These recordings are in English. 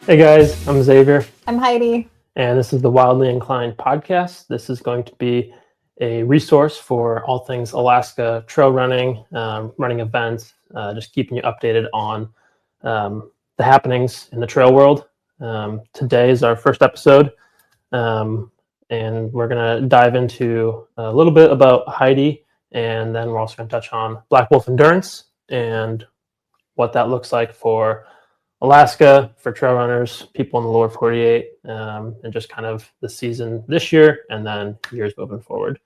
Hey guys, I'm Xavier, I'm Heidi. and this is the Wildly Inclined podcast. This is going to be a resource for all things Alaska trail running, running events, just keeping you updated on the happenings in the trail world. Today is our first episode, and we're going to dive into a little bit about Heidi, and then we're also going to touch on Black Wolf Endurance and what that looks like for Alaska, for trail runners, people in the lower 48, and just kind of the season this year and then years moving forward.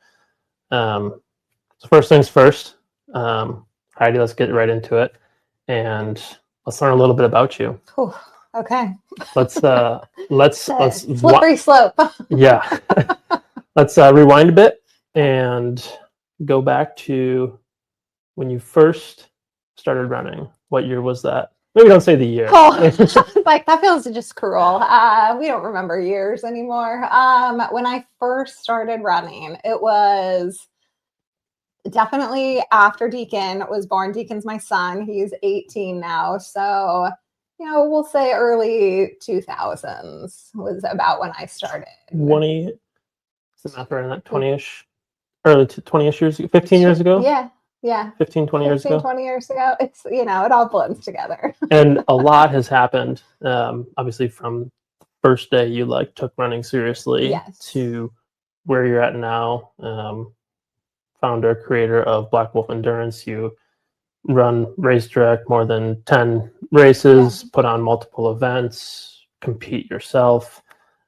So first things first, Heidi, let's get right into it, and let's learn a little bit about you. Whew, okay. Let's slippery slope. Yeah. Let's rewind a bit and go back to when you first started running. What year was that? Maybe don't say the year. Oh, like that feels just cruel. We don't remember years anymore. When I first started running, it was definitely after Deacon was born. Deacon's my son. He's 18 now. So, we'll say early 2000s was about when I started. 20, is the math right on that? 20-ish, early 20-ish years ago, 15 years ago? Yeah. 15, 20 years ago. 20 years ago. It's, it all blends together. And a lot has happened, obviously, from the first day you took running seriously to where you're at now. Founder, creator of Black Wolf Endurance. You run race direct more than 10 races, put on multiple events, compete yourself.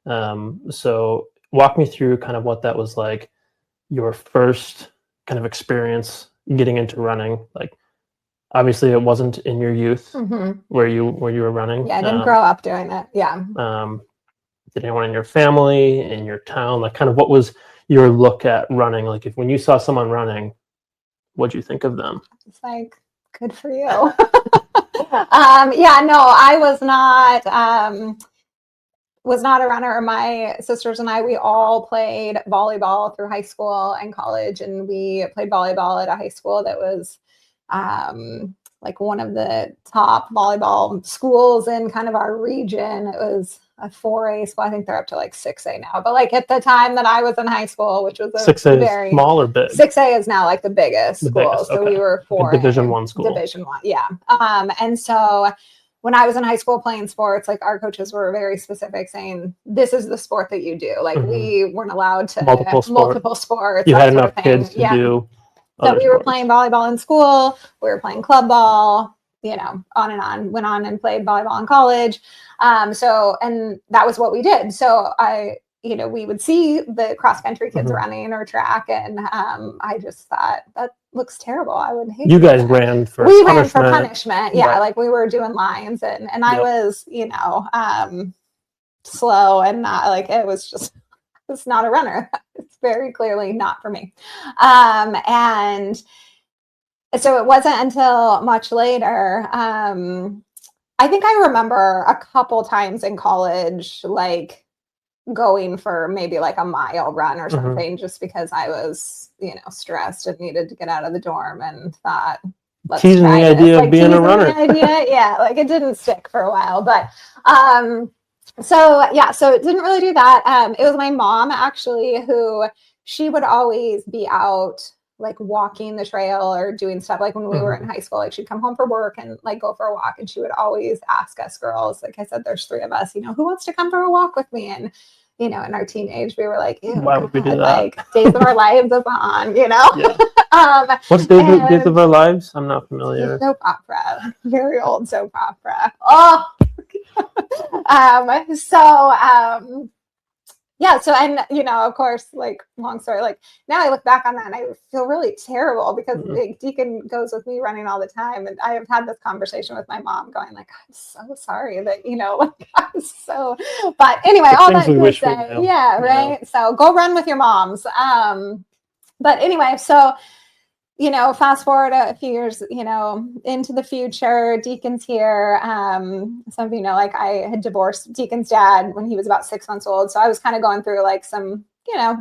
So walk me through kind of what that was like, your first kind of experience getting into running. Like, obviously it wasn't in your youth where you were running. Yeah, I didn't grow up doing it. Yeah. Did anyone in your family, in your town, like kind of what was your look at running? Like when you saw someone running, what'd you think of them? It's like, good for you. I was not a runner. My sisters and I, we all played volleyball through high school and college, and we played volleyball at a high school that was like one of the top volleyball schools in kind of our region. It was a 4A school. I think they're up to like 6A now. But like at the time that I was in high school, which was a 6A is small or big? 6A is now like the biggest school. So we were 4A. Like Division I school. Division I, yeah. And so when I was in high school playing sports, like our coaches were very specific, saying this is the sport that you do. Like we weren't allowed to multiple sports. You had enough kids to do. So we were playing volleyball in school. We were playing club ball. On and on. Went on and played volleyball in college. And that was what we did. So we would see the cross country kids running or track, and I just thought that looks terrible. I would hate. You guys ran for punishment. Ran for punishment. Yeah, like we were doing lines, and I was slow and not like it was just. It's not a runner. It's very clearly not for me. And so it wasn't until much later. I think I remember a couple times in college, like going for maybe like a mile run or something, just because I was, stressed and needed to get out of the dorm and thought, let's teasing try the idea of being a runner. Yeah, like it didn't stick for a while, but so it didn't really do that. It was my mom actually who she would always be out like walking the trail or doing stuff like when we were in high school. Like she'd come home from work and like go for a walk, and she would always ask us girls, like I said, there's 3 of us, who wants to come for a walk with me? And in our teenage, we were like, why would we do that? Like Days of Our Lives is on, Yeah. What's Days of Our Lives? I'm not familiar. Soap opera, very old soap opera. Oh. So, and, of course, like, long story, like, now I look back on that and I feel really terrible because like, Deacon goes with me running all the time. And I have had this conversation with my mom going like, I'm so sorry that, but anyway, all that to say, right. So go run with your moms. But anyway, so, fast forward a few years, into the future, Deacon's here. Some of like I had divorced Deacon's dad when he was about 6 months old. So I was kind of going through like some,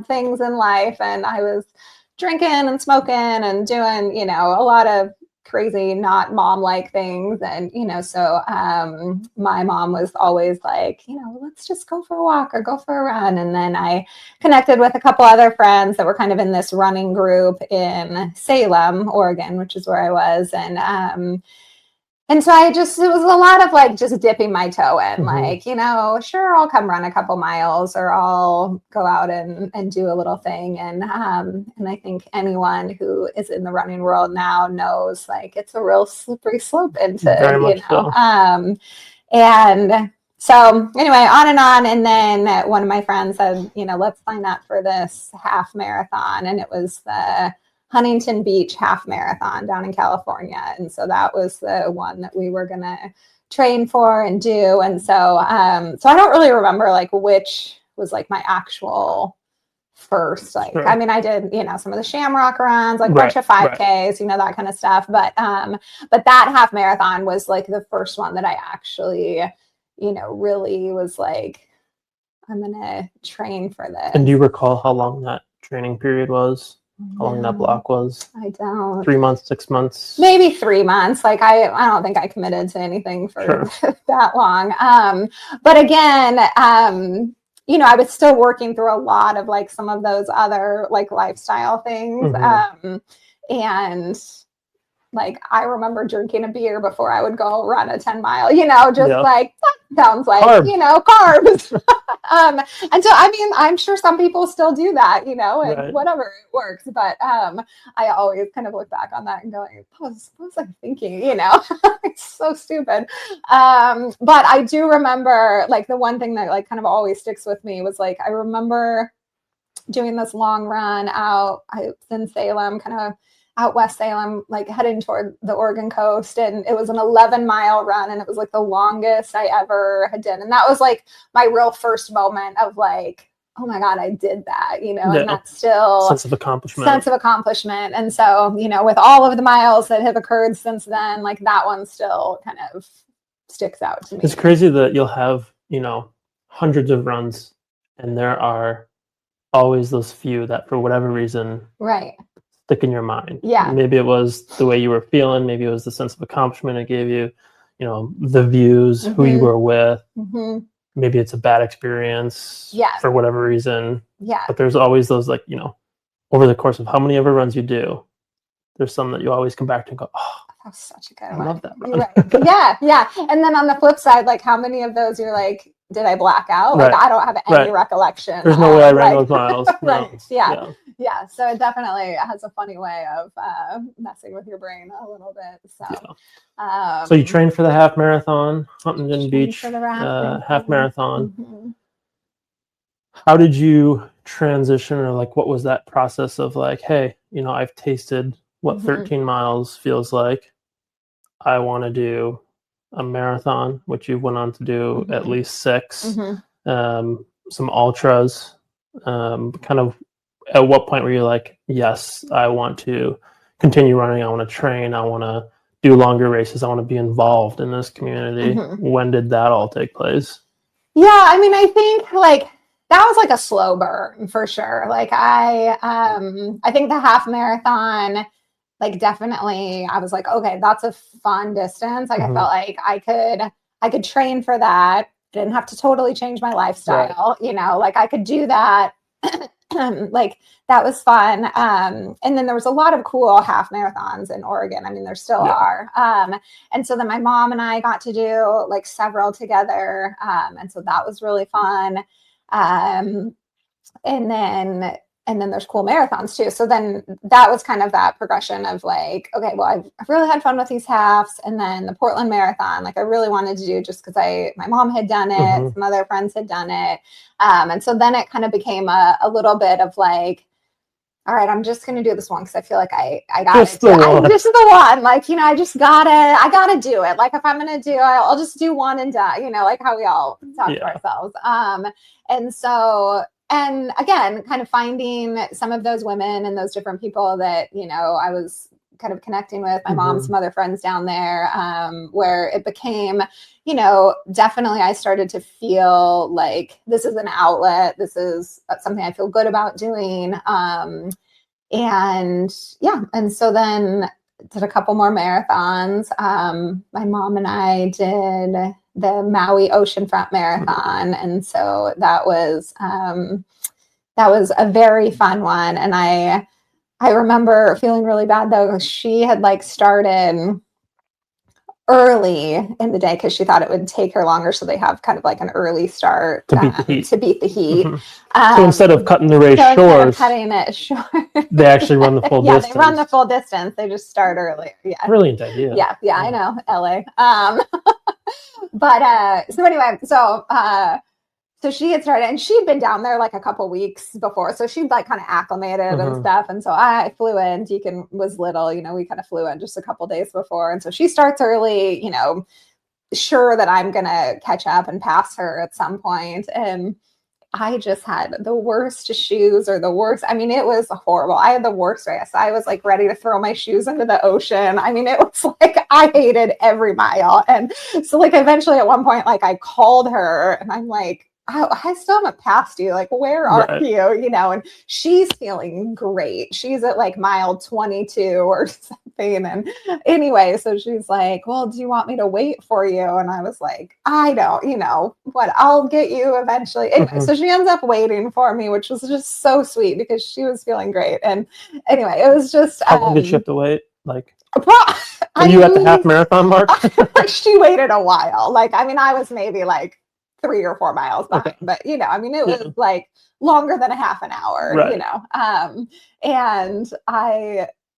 things in life, and I was drinking and smoking and doing, a lot of crazy, not mom-like things. And, so my mom was always like, let's just go for a walk or go for a run. And then I connected with a couple other friends that were kind of in this running group in Salem, Oregon, which is where I was. And so it was a lot of like just dipping my toe in, like, sure, I'll come run a couple miles or I'll go out and do a little thing. And I think anyone who is in the running world now knows like it's a real slippery slope into, Very much so. And so anyway, on and on. And then one of my friends said, let's sign up for this half marathon. And it was the Huntington Beach half marathon down in California. And so that was the one that we were going to train for and do. And so I don't really remember like which was like my actual first, like, Sure. I mean, I did, some of the Shamrock runs, like a bunch of 5Ks, that kind of stuff. But that half marathon was like the first one that I actually, really was like, I'm going to train for this. And do you recall how long that training period was? How long that block was? I don't. 3 months, 6 months? Maybe 3 months. Like I don't think I committed to anything for that long. But again, I was still working through a lot of like some of those other like lifestyle things. And like I remember drinking a beer before I would go run a 10-mile, like that sounds like, carbs. And so, I mean, I'm sure some people still do that, and whatever, it works. But I always kind of look back on that and go, what was I thinking? It's so stupid. But I do remember like the one thing that like kind of always sticks with me was like, I remember doing this long run out in Salem, kind of out West Salem, like heading toward the Oregon coast. And it was an 11-mile run. And it was like the longest I ever had done. And that was like my real first moment of like, oh my God, I did that, and that's still sense of accomplishment. And so, with all of the miles that have occurred since then, like that one still kind of sticks out to me. It's crazy that you'll have, hundreds of runs and there are always those few that for whatever reason, stick in your mind. Yeah. Maybe it was the way you were feeling. Maybe it was the sense of accomplishment it gave you, the views, who you were with. Maybe it's a bad experience for whatever reason. Yeah. But there's always those like, over the course of how many ever runs you do, there's some that you always come back to and go, oh, that was such a good one. I love that run. Right. Yeah. And then on the flip side, like how many of those you're like, did I black out? Like I don't have any recollection. There's no way I ran those miles. No. Yeah. So it definitely has a funny way of messing with your brain a little bit. So, so you trained for the half marathon, Huntington Beach half marathon. How did you transition, or like what was that process of like, hey, I've tasted what 13 miles feels like. I want to do a marathon, which you went on to do at least 6, some ultras. Kind of at what point were you like, yes, I want to continue running. I want to train. I want to do longer races. I want to be involved in this community. When did that all take place? Yeah. I mean, I think like that was like a slow burn for sure. Like I think the half marathon, like definitely I was like, okay, that's a fun distance. Like I felt like I could train for that. Didn't have to totally change my lifestyle, like I could do that. Like that was fun. And then there was a lot of cool half marathons in Oregon. I mean, there still are. And so then my mom and I got to do like several together. And so that was really fun. And then there's cool marathons too. So then that was kind of that progression of like, okay, well, I've really had fun with these halves. And then the Portland Marathon, like I really wanted to do just because my mom had done it, some other friends had done it. And so then it kind of became a little bit of like, all right, I'm just going to do this one because I feel like I got it. This is the one. Like, I gotta do it. Like if I'm going to do it, I'll just do one and done, like how we all talk to ourselves. And so, and again, kind of finding some of those women and those different people that, I was kind of connecting with, my mom, some other friends down there, where it became, definitely I started to feel like this is an outlet. This is something I feel good about doing. And so then did a couple more marathons. My mom and I did the Maui Oceanfront Marathon. And so that was a very fun one. And I remember feeling really bad though. She had like started early in the day because she thought it would take her longer. So they have kind of like an early start to beat the heat. So instead of cutting the race short, cutting it short, they actually run the full distance. Yeah, they run the full distance. They just start early. Yeah, brilliant idea. Yeah, I know, LA. But so anyway, so she had started, and she'd been down there like a couple weeks before. So she'd like kind of acclimated and stuff. And so I flew in, Deacon was little, we kind of flew in just a couple days before. And so she starts early, sure that I'm going to catch up and pass her at some point. And I just had the worst shoes or the worst. I mean, it was horrible. I had the worst race. I was like ready to throw my shoes into the ocean. I mean, it was like, I hated every mile. And so like eventually at one point, like I called her and I'm like, I still haven't passed you. Like, where are you? And she's feeling great. She's at like mile 22 or something. And anyway, so she's like, well, do you want me to wait for you? And I was like, I don't, what, I'll get you eventually. Anyway, so she ends up waiting for me, which was just so sweet because she was feeling great. And anyway, it was just. How long did she have to wait? Like, are you at the half marathon mark? She waited a while. Like, I mean, I was maybe like 3 or 4 miles behind, but I mean, it was like longer than a half an hour, and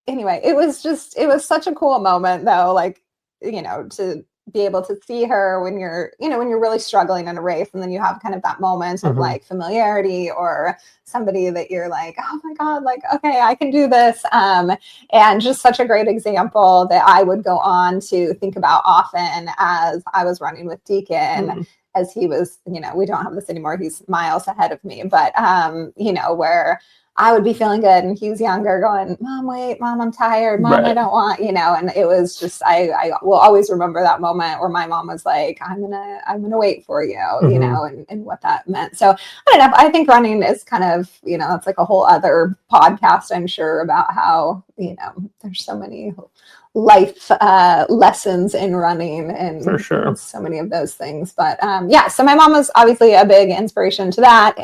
anyway, it was such a cool moment though, like, to be able to see her when you're really struggling in a race, and then you have kind of that moment of like familiarity or somebody that you're like, oh my God, like, okay, I can do this. And just such a great example that I would go on to think about often as I was running with Deacon. As he was, we don't have this anymore. He's miles ahead of me, but, where I would be feeling good and he was younger going, Mom, wait, Mom, I'm tired. Mom, I don't want, and it was just, I will always remember that moment where my mom was like, I'm going to wait for you, and what that meant. So I don't know. I think running is kind of, it's like a whole other podcast, I'm sure, about how, there's so many life lessons in running and for sure so many of those things. But so my mom was obviously a big inspiration to that.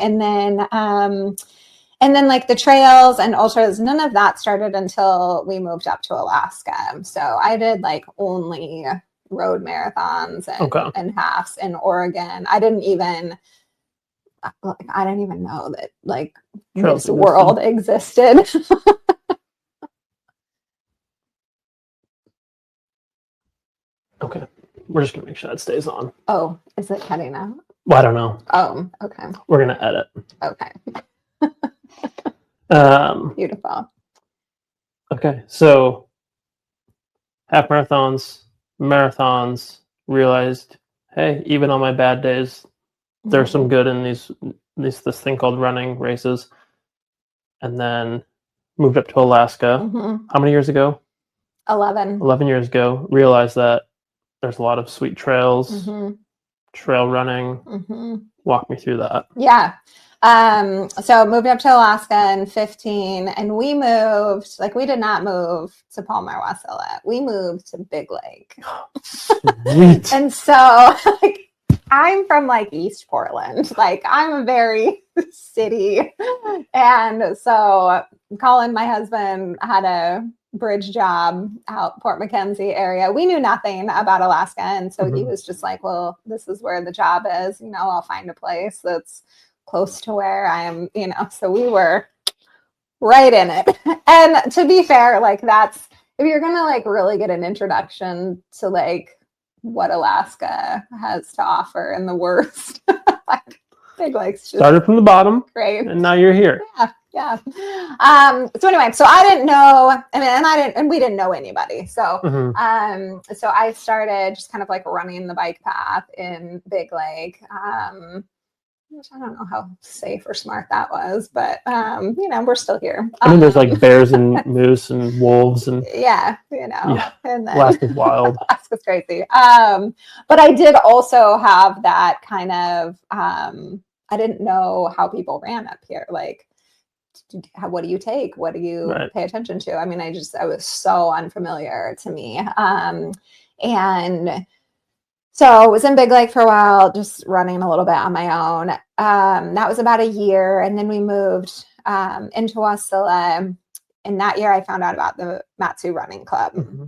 And then like the trails and ultras, none of that started until we moved up to Alaska. So I did like only road marathons and halves in Oregon. I didn't even know that like this world existed. Okay. We're just going to make sure that stays on. Oh, is it cutting out? Well, I don't know. Oh, okay. We're going to edit. Okay. Beautiful. Okay. So half marathons, realized, hey, even on my bad days, there's some good in this thing called running races. And then moved up to Alaska. How many years ago? 11 years ago. Realized that there's a lot of sweet trails, trail running. Walk me through that. Yeah. So moved up to Alaska in 15, and we moved, like, we did not move to Palmer, Wasilla. We moved to Big Lake. Sweet. And so, like, I'm from like East Portland. Like, I'm a very city. And so Colin, my husband, had a bridge job out Port McKenzie area. We knew nothing about Alaska. And so he was just like, well, this is where the job is, I'll find a place that's close to where I am, so we were right in it. And to be fair, like, that's, if you're going to like really get an introduction to like what Alaska has to offer in the worst, like, Big Lake's just started from the bottom. Great. And now you're here. Yeah. So anyway, so I didn't know, and we didn't know anybody. So, so I started just kind of like running the bike path in Big Lake. Which I don't know how safe or smart that was, but we're still here. I mean, there's like bears and moose and wolves and and then Alaska's wild. Alaska's crazy. But I did also have that kind of I didn't know how people ran up here. Like, what do you take? What do you Right. pay attention to? I mean, I was so unfamiliar to me. And so I was in Big Lake for a while, just running a little bit on my own. That was about a year. And then we moved into Wasilla. And that year I found out about the Matsu Running Club. Mm-hmm.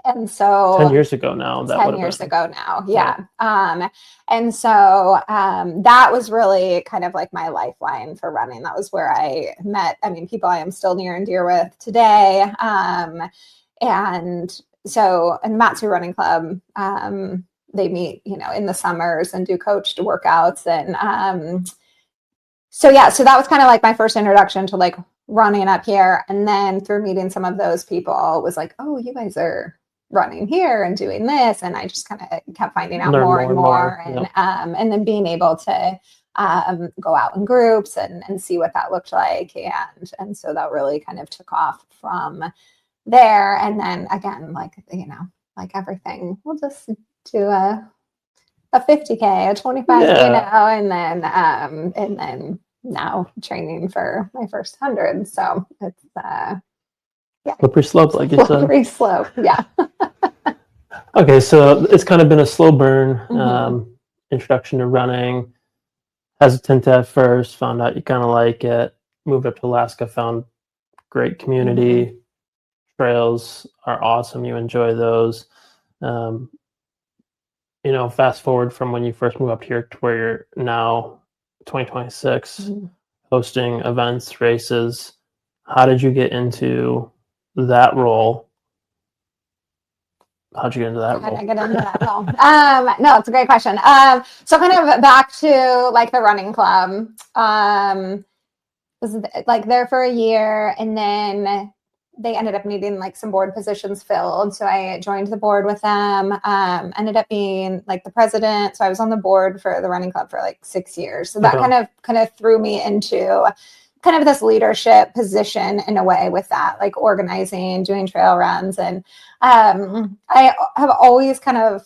And so 10 years ago now, 10 years ago now. Yeah. And so that was really kind of like my lifeline for running. That was where I met, I mean, people I am still near and dear with today. And so in the Matsu Running Club, they meet, you know, in the summers and do coached workouts. And so that was kind of like my first introduction to like running up here. And then through meeting some of those people, it was like, oh, you guys are running here and doing this. And I just kind of kept finding out more and more. And then being able to go out in groups and see what that looked like. And so that really kind of took off from there. And then again, like, you know, like everything, we'll just do a 50K, a 25, you know, and then now training for my first 100. So it's, slippery slope, like you said. Slippery slope, yeah. Okay, so it's kind of been a slow burn introduction to running. Hesitant at first, found out you kind of like it. Moved up to Alaska, found great community. Trails are awesome. You enjoy those. You know, fast forward from when you first moved up here to where you're now, 2026, hosting events, races. How did you get into that role? How'd you get into that role? How did I get into that role? No, it's a great question. So kind of back to like the running club, was like there for a year, and then they ended up needing like some board positions filled. So I joined the board with them, ended up being like the president. So I was on the board for the running club for like 6 years. So that kind of threw me into kind of this leadership position in a way with that, like organizing, doing trail runs. And I have always kind of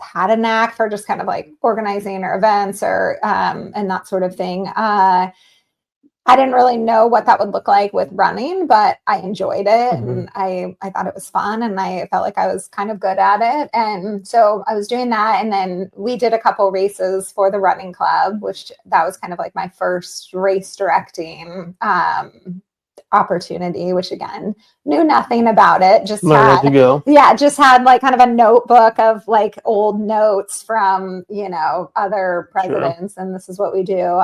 had a knack for just kind of like organizing or events or and that sort of thing. I didn't really know what that would look like with running, but I enjoyed it and I thought it was fun and I felt like I was kind of good at it. And so I was doing that. And then we did a couple races for the running club, which that was kind of like my first race directing opportunity, which again, knew nothing about it. Just had like kind of a notebook of like old notes from, you know, other presidents. Sure. And this is what we do.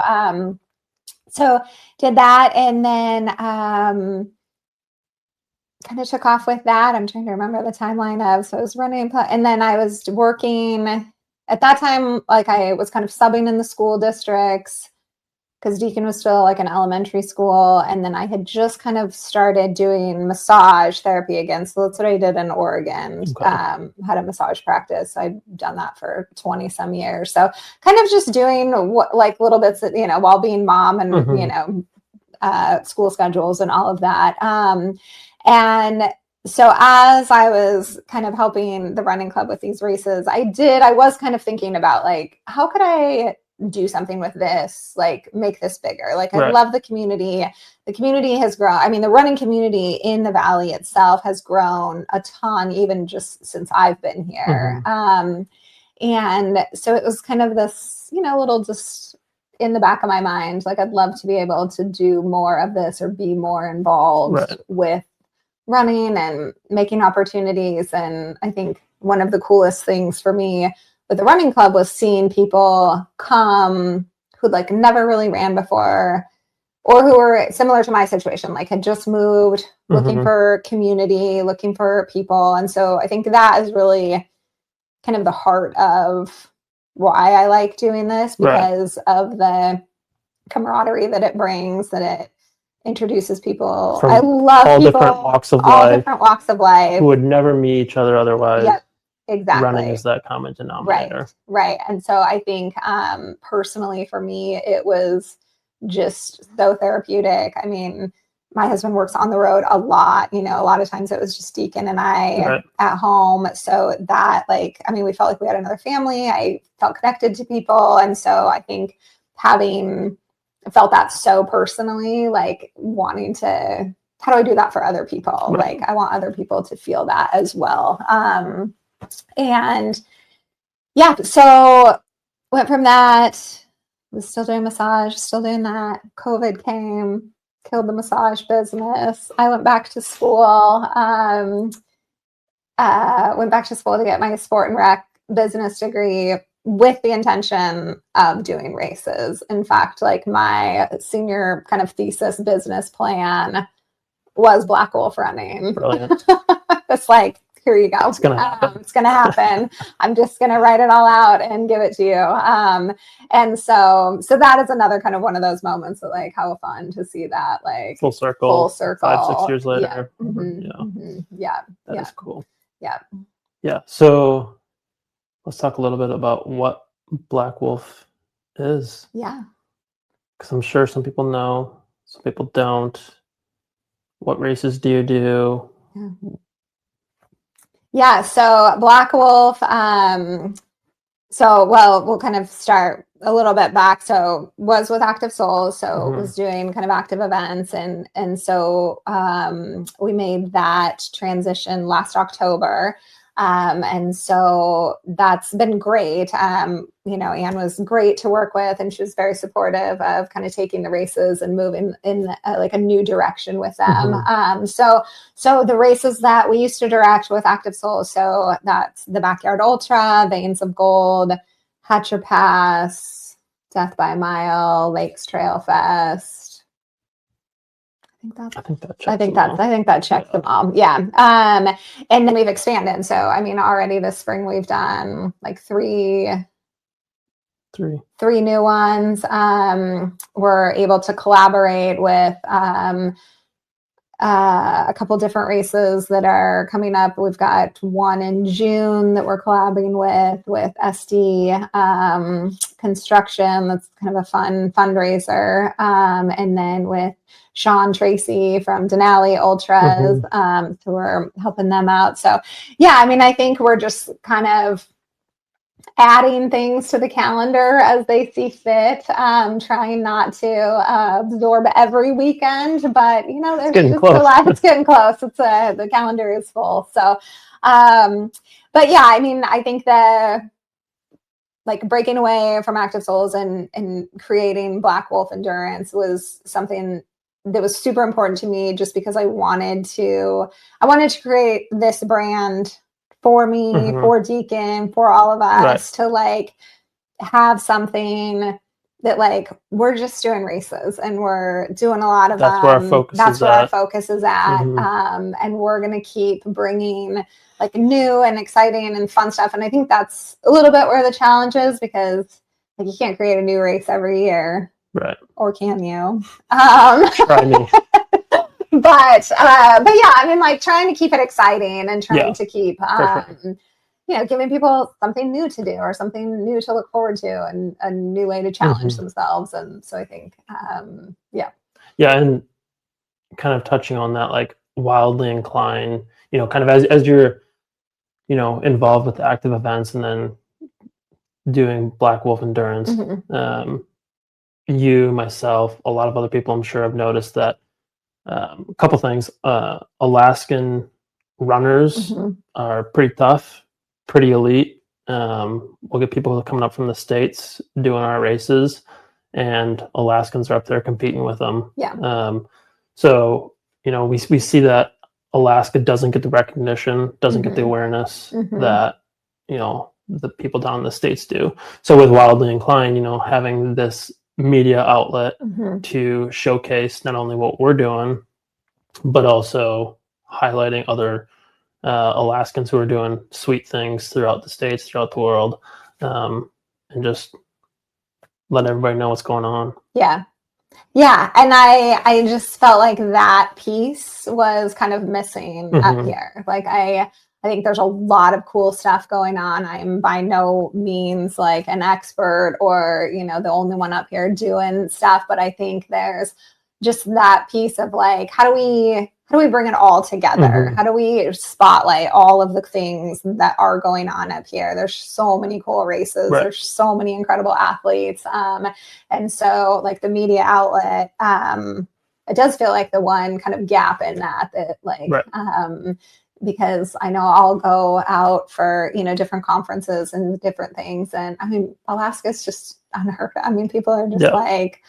So did that and then kind of took off with that. I'm trying to remember the timeline of, so I was running and then I was working at that time, like I was kind of subbing in the school districts because Deakin was still like an elementary school. And then I had just kind of started doing massage therapy again. So that's what I did in Oregon. Had a massage practice. I'd done that for 20 some years. So kind of just doing what, like little bits that, you know, while being mom and, you know, school schedules and all of that. And so as I was kind of helping the running club with these races, I was kind of thinking about like, how could I do something with this, like make this bigger. Like I love the community. The community has grown. I mean, the running community in the Valley itself has grown a ton, even just since I've been here. And so it was kind of this, you know, little just in the back of my mind, like I'd love to be able to do more of this or be more involved with running and making opportunities. And I think one of the coolest things for me with the running club was seeing people come who like never really ran before or who were similar to my situation, like had just moved, looking for community, looking for people. And so I think that is really kind of the heart of why I like doing this, because of the camaraderie that it brings, that it introduces people. I love all people, different walks of life who would never meet each other otherwise. Yep. Exactly. Running is that common denominator. Right. And so I think personally for me, it was just so therapeutic. I mean, my husband works on the road a lot, you know, a lot of times it was just Deacon and I at home. So that like, I mean, we felt like we had another family. I felt connected to people. And so I think having felt that so personally, like wanting to, how do I do that for other people? Right. Like I want other people to feel that as well. And yeah, so went from that, was still doing massage, still doing that. COVID came, killed the massage business. I went back to school, to get my sport and rec business degree with the intention of doing races. In fact, like my senior kind of thesis business plan was Black Wolf running. Brilliant. It's like, here you go. It's gonna happen. It's gonna happen. I'm just gonna write it all out and give it to you. And so that is another kind of one of those moments that, like, how fun to see that, like, full circle 5-6 years later. Yeah. Yeah. That is cool. Yeah. So let's talk a little bit about what Black Wolf is. Yeah. Because I'm sure some people know, some people don't. What races do you do? Yeah. So Black Wolf, we'll kind of start a little bit back. So was with Active Souls, so was doing kind of active events, and so we made that transition last October. And so that's been great. Anne was great to work with, and she was very supportive of kind of taking the races and moving in like a new direction with them. So the races that we used to direct with Active Souls, so that's the Backyard Ultra, Veins of Gold, Hatcher Pass, Death by a Mile, Lakes Trail Fest. I think that checks them all. Yeah. And then we've expanded. So, I mean, already this spring we've done like three new ones. We're able to collaborate with a couple different races that are coming up. We've got one in June that we're collabing with SD Construction. That's kind of a fun fundraiser. And then with Sean Tracy from Denali Ultras. So we're helping them out. So yeah, I mean, I think we're just kind of adding things to the calendar as they see fit, trying not to absorb every weekend, but there's getting close. It's getting close. It's the calendar is full. So, but yeah, I mean, I think like breaking away from Active Souls and creating Black Wolf Endurance was something that was super important to me, just because I wanted to create this brand for me, for Deacon, for all of us, to like have something that like we're just doing races and we're doing a lot of that's where our focus is at. And we're going to keep bringing like new and exciting and fun stuff. And I think that's a little bit where the challenge is, because like you can't create a new race every year. Right. Or can you? Try me. But yeah, I mean, like trying to keep it exciting and trying to keep, giving people something new to do or something new to look forward to, and a new way to challenge themselves. And so I think, yeah. And kind of touching on that, like wildly inclined, kind of as you're, involved with the active events and then doing Black Wolf Endurance, you, myself, a lot of other people, I'm sure, have noticed that a couple things. Alaskan runners are pretty tough, pretty elite. We'll get people coming up from the States doing our races, and Alaskans are up there competing with them. Yeah. So, we see that Alaska doesn't get the recognition, doesn't get the awareness that, the people down in the States do. So with Wildly Inclined, having this media outlet to showcase not only what we're doing, but also highlighting other Alaskans who are doing sweet things throughout the States, throughout the world, and just let everybody know what's going on. Yeah. And I just felt like that piece was kind of missing up here. Like I think there's a lot of cool stuff going on. I'm by no means like an expert or, the only one up here doing stuff, but I think there's just that piece of like, how do how do we bring it all together? How do we spotlight all of the things that are going on up here? There's so many cool races. Right. There's so many incredible athletes. And so like the media outlet, it does feel like the one kind of gap in that like, because I know I'll go out for, you know, different conferences and different things. And I mean, Alaska's just unheard of. I mean, people are just like,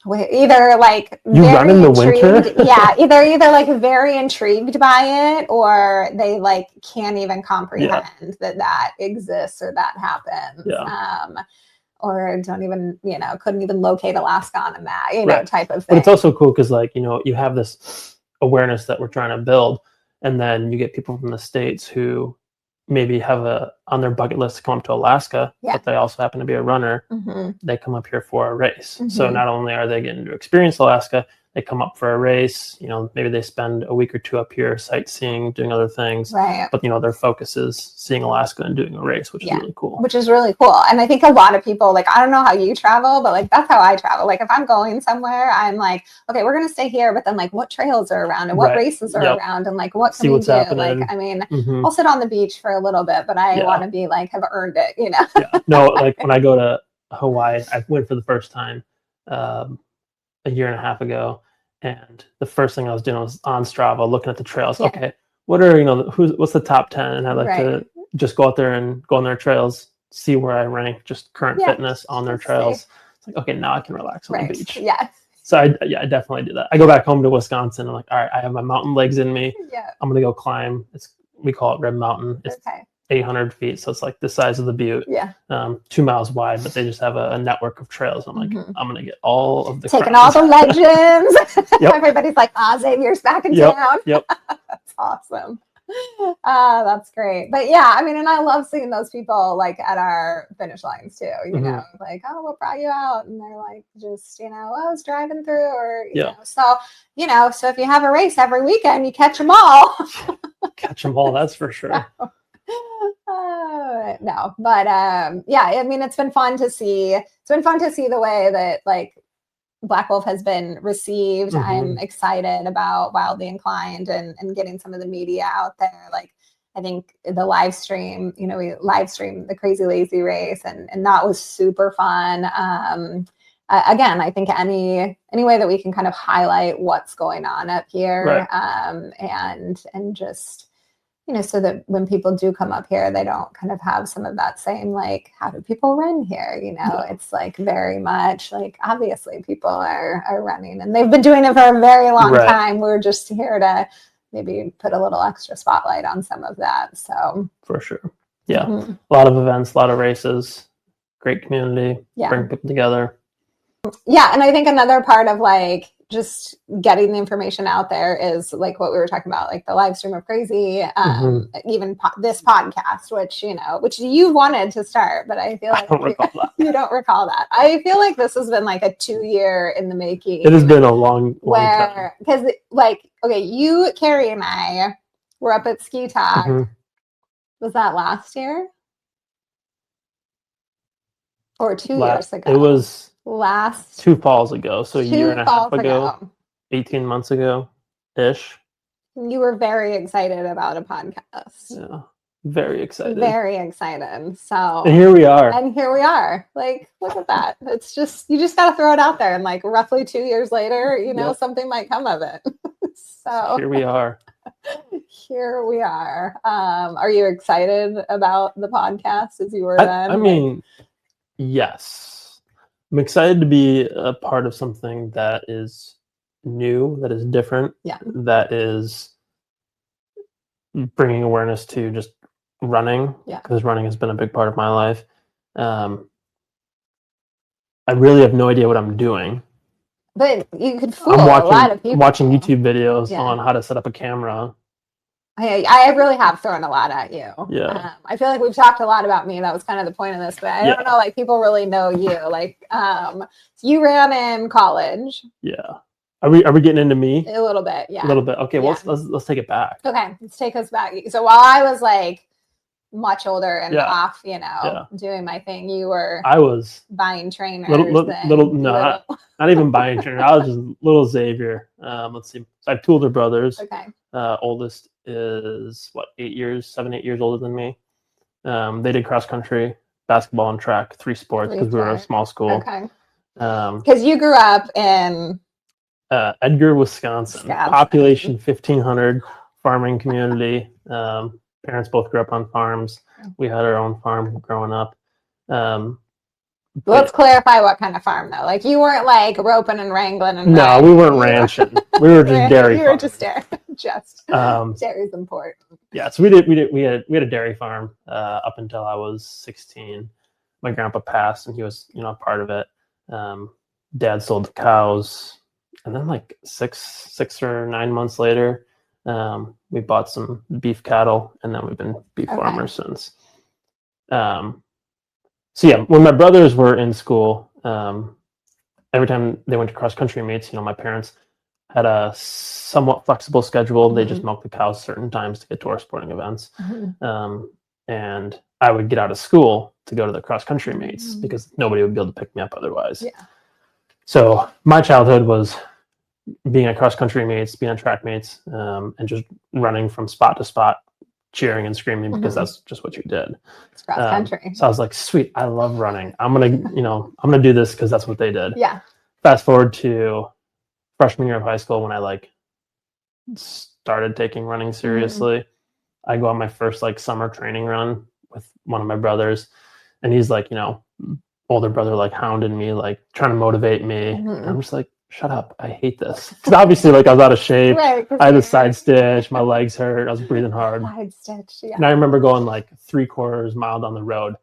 either like you run in the winter. either like very intrigued by it, or they like can't even comprehend that exists or that happens. Or don't even, you know, couldn't even locate Alaska on a map, you know, type of thing. But it's also cool because, like, you know, you have this awareness that we're trying to build, and then you get people from the States who maybe have on their bucket list to come up to Alaska, but they also happen to be a runner. They come up here for a race. So not only are they getting to experience Alaska, they come up for a race, you know, maybe they spend a week or two up here sightseeing, doing other things, but, you know, their focus is seeing Alaska and doing a race, which is really cool. Which is really cool. And I think a lot of people, like, I don't know how you travel, but like, that's how I travel. Like, if I'm going somewhere, I'm like, okay, we're going to stay here, but then like what trails are around and what races are around and like, what can we do? Happening. Like, I mean, I'll sit on the beach for a little bit, but I want to be like, have earned it, you know? No, like when I go to Hawaii, I went for the first time a year and a half ago. And the first thing I was doing was on Strava, looking at the trails. Okay, what are, you know, what's the top 10? And I like to just go out there and go on their trails, see where I rank, just current fitness on their trails. It's like, okay, now I can relax on the beach. So I definitely do that. I go back home to Wisconsin. I'm like, all right, I have my mountain legs in me. I'm gonna go climb. We call it Red Mountain. It's 800 feet, so it's like the size of the Butte. 2 miles wide, but they just have a network of trails. I'm like, I'm gonna get all of the taking all the legends. Everybody's like, Xavier's back in town. That's awesome. That's great. But yeah, I mean, and I love seeing those people like at our finish lines too, you know, like, oh, what brought you out? And they're like, just, you know, I was driving through, or, you know, so, you know, so if you have a race every weekend, you catch them all. Catch them all, that's for sure. No, but yeah, I mean, it's been fun to see. It's been fun to see the way that like Black Wolf has been received. I'm excited about Wildly Inclined and getting some of the media out there. Like, I think the live stream, you know, we live streamed the Crazy Lazy race, and that was super fun. Again, I think any way that we can kind of highlight what's going on up here, and just, you know, so that when people do come up here, they don't kind of have some of that same, like, how do people run here? You know, it's like very much like, obviously people are running and they've been doing it for a very long time. We're just here to maybe put a little extra spotlight on some of that. So for sure. Yeah. A lot of events, a lot of races, great community, bring people together. Yeah. And I think another part of like just getting the information out there is like what we were talking about, like the live stream of Crazy, even this podcast, which you wanted to start, but I feel like you don't recall that. I feel like this has been like a 2-year in the making. It has been a long time. Because like, okay, you, Carrie, and I were up at Ski Talk. Was that last year? Or 2 years ago? It was last 2 falls ago, so a year and a half ago, 18 months ago ish. You were very excited about a podcast. Yeah, very excited. So, and here we are. Like, look at that. It's just, you just got to throw it out there, and like roughly 2 years later, you know, something might come of it. So here we are. Are you excited about the podcast as you were then? I mean, yes. I'm excited to be a part of something that is new, that is different, that is bringing awareness to just running, because running has been a big part of my life. I really have no idea what I'm doing. But you could fool a lot of people. I'm watching YouTube videos on how to set up a camera. I really have thrown a lot at you. Yeah. I feel like we've talked a lot about me. That was kind of the point of this, but I don't know, like, people really know you. Like, you ran in college. Yeah. Are we getting into me? A little bit, yeah. A little bit. Okay, well, let's take it back. Okay, let's take us back. So while I was like much older and off, you know, doing my thing, you were I was buying trainers. Not even buying trainers. I was just little Xavier. Let's see. So I have two older brothers. Okay. Oldest is 7, 8 years older than me. They did cross country, basketball, and track, 3 sports because we were a small school. Okay. Because you grew up in Edgar, Wisconsin. Population 1,500, farming community. Parents both grew up on farms. We had our own farm growing up. Let's clarify what kind of farm though. Like you weren't like roping and wrangling and no, we weren't ranching. We were just dairy. You were just dairy. Dairy's important. Yeah, so we had a dairy farm up until I was 16. My grandpa passed, and he was part of it. Dad sold the cows, and then like six or 9 months later, we bought some beef cattle, and then we've been beef farmers since. So yeah, when my brothers were in school, every time they went to cross country meets, my parents had a somewhat flexible schedule. They just milked the cows certain times to get to our sporting events. And I would get out of school to go to the cross country meets because nobody would be able to pick me up otherwise. Yeah. So my childhood was being at cross country meets, being at track meets, and just running from spot to spot, cheering and screaming because that's just what you did. It's cross country. So I was like, sweet, I love running. I'm gonna do this because that's what they did. Yeah. Fast forward to freshman year of high school when I started taking running seriously. I go on my first summer training run with one of my brothers, and he's older brother hounding me, trying to motivate me. And I'm just like, shut up, I hate this. Because obviously I was out of shape. Right, I had a side stitch, my legs hurt, I was breathing hard. Side stitch, yeah. And I remember going 3/4 mile down the road,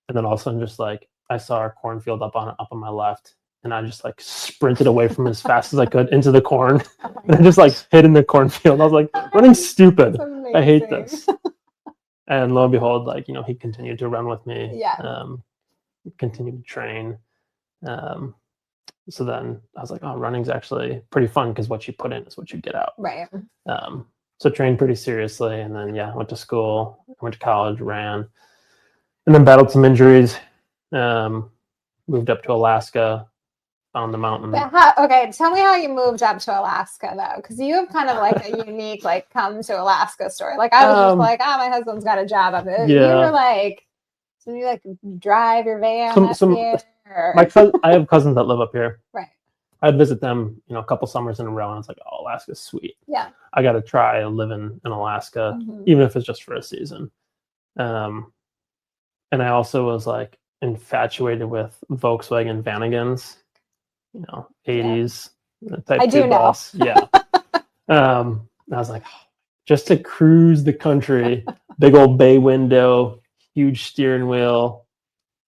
and then all of a sudden just I saw our cornfield up on my left, and I just sprinted away from as fast as I could into the corn. And I just hid in the cornfield. I was like, running stupid. I hate this. And lo and behold, he continued to run with me. Yeah. Continued to train. So then I was like, oh, running's actually pretty fun because what you put in is what you get out. Right. So trained pretty seriously, and then went to school, went to college, ran, and then battled some injuries. Moved up to Alaska, found the mountain. Okay, tell me how you moved up to Alaska though, because you have kind of a unique come to Alaska story. I was just my husband's got a job up there. Yeah. You were so you drive your van up here? I have cousins that live up here. Right. I'd visit them, a couple summers in a row, and it's oh, Alaska's sweet. Yeah. I got to try living in Alaska, even if it's just for a season. And I also was infatuated with Volkswagen Vanagons, 80s type. I do know. Yeah. I was like, just to cruise the country, big old bay window, huge steering wheel.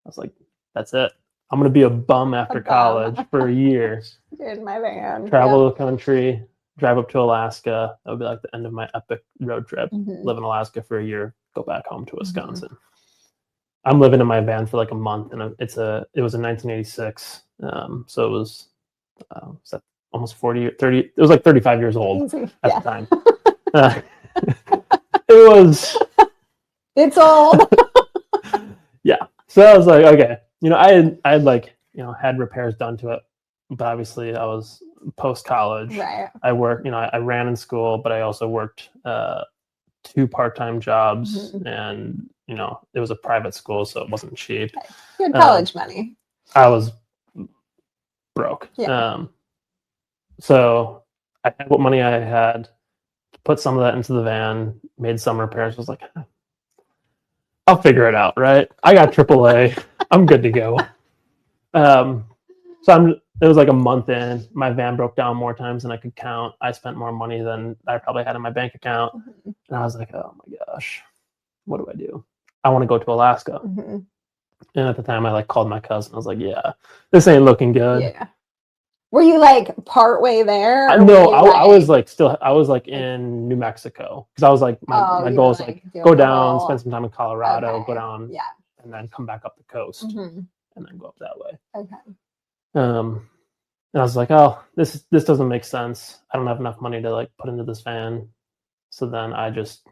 I was like, that's it. I'm going to be a bum after college for a year. In my van. Travel the country, drive up to Alaska. That would be the end of my epic road trip. Live in Alaska for a year, go back home to Wisconsin. I'm living in my van for a month, and it was in 1986. So it was almost 40, 30. It was 35 years old at the time. It was. It's old. Yeah. So I was like, okay. I had had repairs done to it, but obviously I was post college. Right. I worked, I ran in school, but I also worked 2 part-time jobs, and it was a private school, so it wasn't cheap. You had college money. I was broke. Yeah. So I had what money I had, put some of that into the van, made some repairs. I was like, I'll figure it out, right? I got AAA. I'm good to go. It was a month in. My van broke down more times than I could count. I spent more money than I probably had in my bank account. And I was like, oh my gosh, what do I do? I want to go to Alaska. And at the time I called my cousin. I was like, yeah, this ain't looking good. Yeah. Were you part way there? No, I was in New Mexico, because I was my goal is go down, spend some time in Colorado, go down, and then come back up the coast, and then go up that way. Okay. And I was like, oh, this doesn't make sense. I don't have enough money to put into this van. So then I just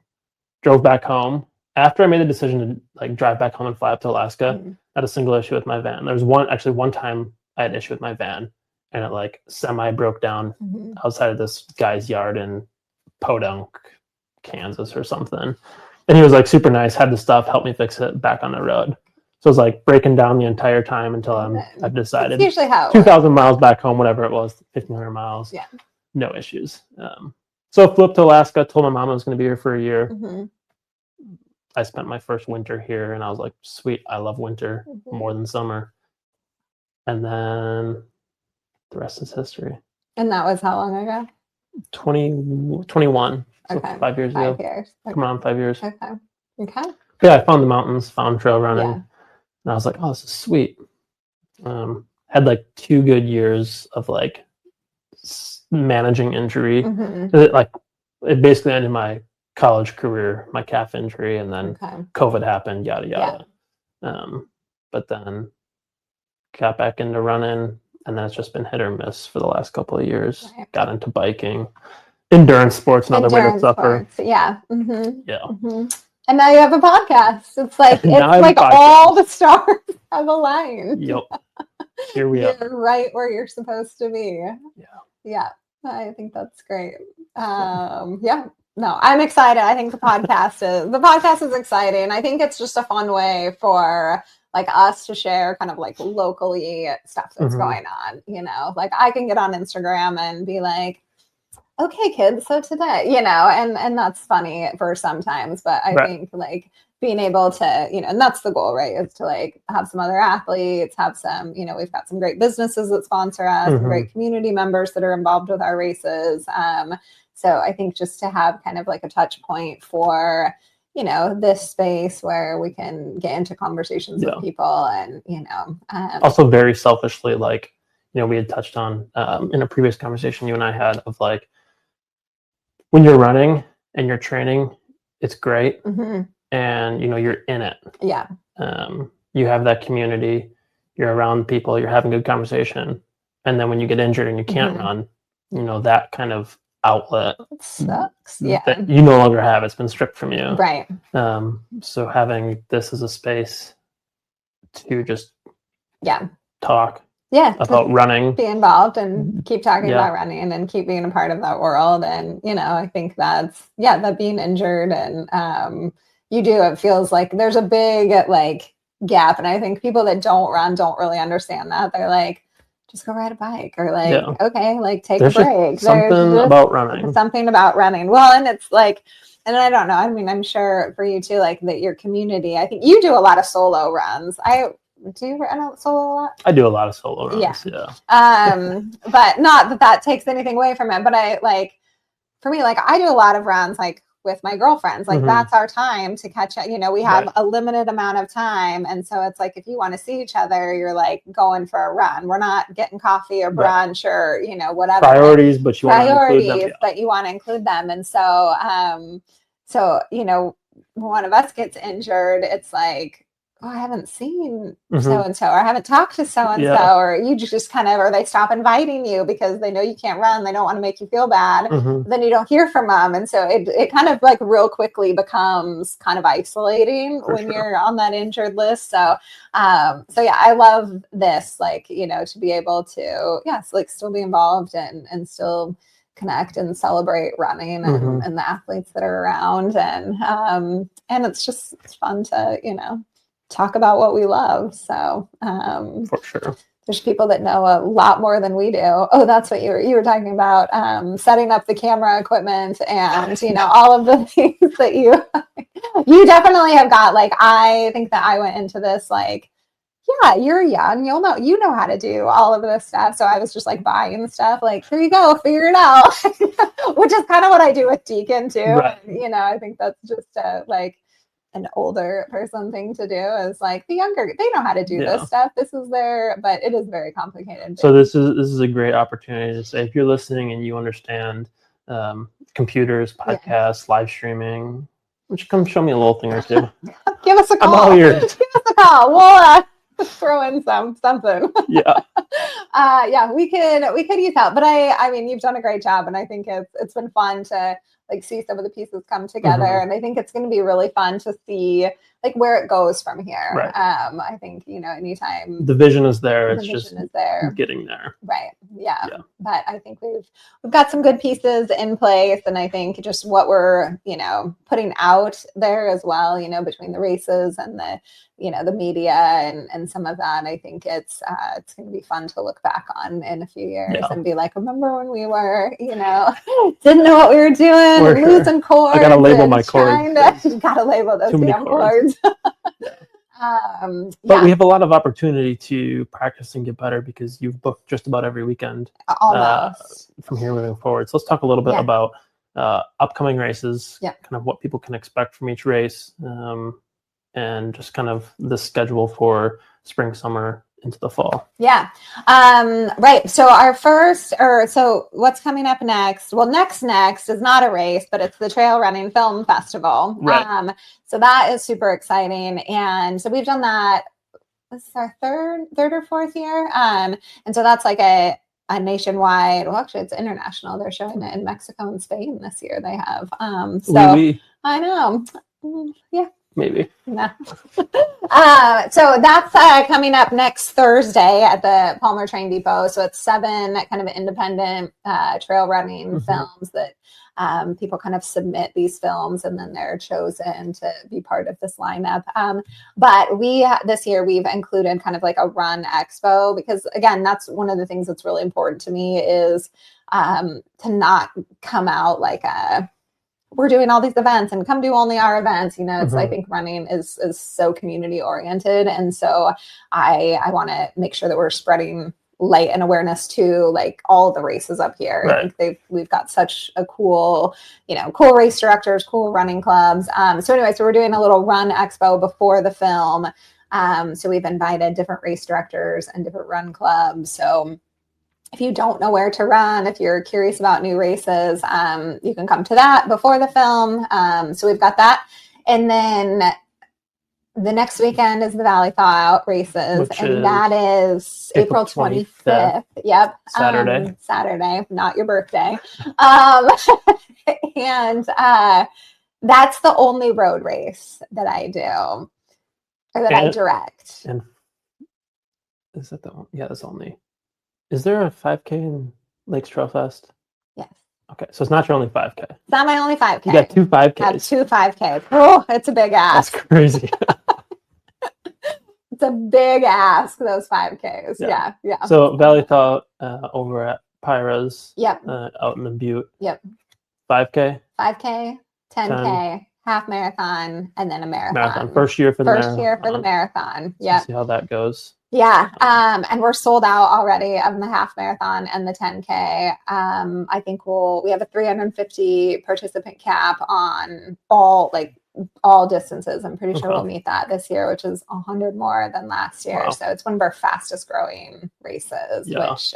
drove back home, after I made the decision to like drive back home and fly up to Alaska, Mhm. I had a single issue with my van. There was one time I had an issue with my van, and it like semi broke down Mhm. outside of this guy's yard in Podunk, Kansas or something. And he was like super nice, had the stuff, helped me fix it back on the road. So it was like breaking down the entire time until I've That's decided usually how it 2,000 miles back home, whatever it was, 1,500 miles. Yeah. No issues. So I flew up to Alaska, told my mom I was going to be here for a year. Mm-hmm. I spent my first winter here and I was like, sweet, I love winter more than summer. And then the rest is history. And that was how long ago? 21. So Okay. 5 years ago. 5 years. Okay. Come on, 5 years. Okay. Yeah, I found the mountains, found trail running. Yeah. And I was like, oh, this is sweet. Had like 2 good years of like managing injury. Mm-hmm. It basically ended my college career, my calf injury, and then COVID happened, yada yada. But then got back into running, and then it's just been hit or miss for the last couple of years. Right. Got into biking, endurance sports, another way to suffer. Sports. Yeah. Mm-hmm. Yeah. Mm-hmm. And now you have a podcast. It's like all the stars have aligned. Yep. Here we are. You're right where you're supposed to be. Yeah. Yeah. I think that's great. Yeah. No, I'm excited. I think the podcast is exciting. I think it's just a fun way for like us to share kind of like locally stuff that's going on, like I can get on Instagram and be like, okay, kids, so today, and that's funny for sometimes, but I think like being able to, and that's the goal, right? Is to like have some other athletes, have some, we've got some great businesses that sponsor us, some great community members that are involved with our races. So I think just to have kind of like a touch point for, this space where we can get into conversations with people and, also very selfishly, like, we had touched on in a previous conversation you and I had of like, when you're running and you're training, it's great. And, you're in it. Yeah. You have that community, you're around people, you're having good conversation. And then when you get injured and you can't run, that kind of outlet sucks. Yeah. That you no longer have, it's been stripped from you. Right. So having this as a space to just talk about running, be involved and keep talking about running and keep being a part of that world. And, I think that's, that being injured and it feels like there's a big like gap. And I think people that don't run don't really understand that. They're like, just go ride a bike or like, okay, like take a break. Something about running. Well, and it's like, and I don't know, I mean, I'm sure for you too, like that your community, I think you do a lot of solo runs. Do you run solo a lot? I do a lot of solo runs. But not that takes anything away from it. But for me, like I do a lot of runs, like with my girlfriends, like that's our time to catch up. We have a limited amount of time. And so it's like, if you want to see each other, you're like going for a run. We're not getting coffee or brunch or, whatever. Priorities, but you want to include them. But you want to include them. And so, one of us gets injured, it's like, oh, I haven't seen so-and-so, or I haven't talked to so-and-so, or you just kind of, or they stop inviting you because they know you can't run. They don't want to make you feel bad. Then you don't hear from them. And so it kind of like real quickly becomes kind of isolating when you're on that injured list. So I love this, like, to be able to, like still be involved and still connect and celebrate running and the athletes that are around. And it's fun to, talk about what we love. So for sure, there's people that know a lot more than we do. Oh, that's what you were talking about, setting up the camera equipment and all of the things that you definitely have got. Like I think that I went into this like, you're young, you know how to do all of this stuff. So I was just like buying stuff, like, here you go, figure it out. Which is kind of what I do with Deacon too. Right. And, I think that's just like an older person thing to do, is like the younger, they know how to do this stuff. This is but it is very complicated. So this is a great opportunity to say, if you're listening and you understand computers, podcasts, live streaming, would you come show me a little thing or two? Give us a call. I'm all ears. Give us a call. We'll throw in something. Yeah. We could use help, but I mean, you've done a great job, and I think it's been fun to like see some of the pieces come together. And I think it's going to be really fun to see like where it goes from here. Right. I think, you know, anytime the vision is there, it's the just vision is there. getting there. Right. Yeah. But I think we've got some good pieces in place. And I think just what we're, you know, putting out there as well, you know, between the races and the, you know, the media and some of that, I think it's going to be fun to look back on in a few years and be like, remember when we were, you know, didn't know what we were doing, and losing cords. I got to label my cords. You got to label those damn cords. But we have a lot of opportunity to practice and get better because you've booked just about every weekend from here moving forward. So let's talk a little bit about upcoming races, kind of what people can expect from each race, and just kind of the schedule for spring, summer into the fall. Yeah. Right. So so what's coming up next? Well, next is not a race, but it's the Trail Running Film Festival. Right. So that is super exciting. And so we've done that. This is our third or fourth year. And so that's like a nationwide, well, actually it's international. They're showing it in Mexico and Spain this year. They have, I know. Yeah. Maybe. No. So that's coming up next Thursday at the Palmer Train Depot. So it's 7 kind of independent trail running films that people kind of submit these films and then they're chosen to be part of this lineup. But this year we've included kind of like a run expo because again, that's one of the things that's really important to me is to not come out like we're doing all these events and come do only our events. You know, it's, I think running is so community oriented. And so I want to make sure that we're spreading light and awareness to like all the races up here. Right. I think we've got such a cool race directors, cool running clubs. So anyway, so we're doing a little run expo before the film. So we've invited different race directors and different run clubs. So if you don't know where to run, if you're curious about new races, you can come to that before the film. So we've got that. And then the next weekend is the Valley Thaw Out races. And that is April 25th. Yep. Saturday, not your birthday. And that's the only road race that I do or that I direct. And is that the one? Yeah, that's only. Is there a 5K in Lakes Trail Fest? Yes. Okay, so it's not your only 5K. It's not my only 5K. You got 2 5Ks. I have 2 5Ks. Oh, it's a big ask. That's crazy. It's a big ask, those 5Ks. Yeah. So Valley Thaw over at Pyra's. Yep. Out in the Butte. Yep. 5K? 5K, 10K, half marathon, and then a marathon. First year for the marathon. First year for the marathon. Yeah. See how that goes. Yeah. And we're sold out already of the half marathon and the 10K. I think we have a 350 participant cap on all distances. I'm pretty sure we'll meet that this year, which is 100 more than last year. Wow. So it's one of our fastest growing races, which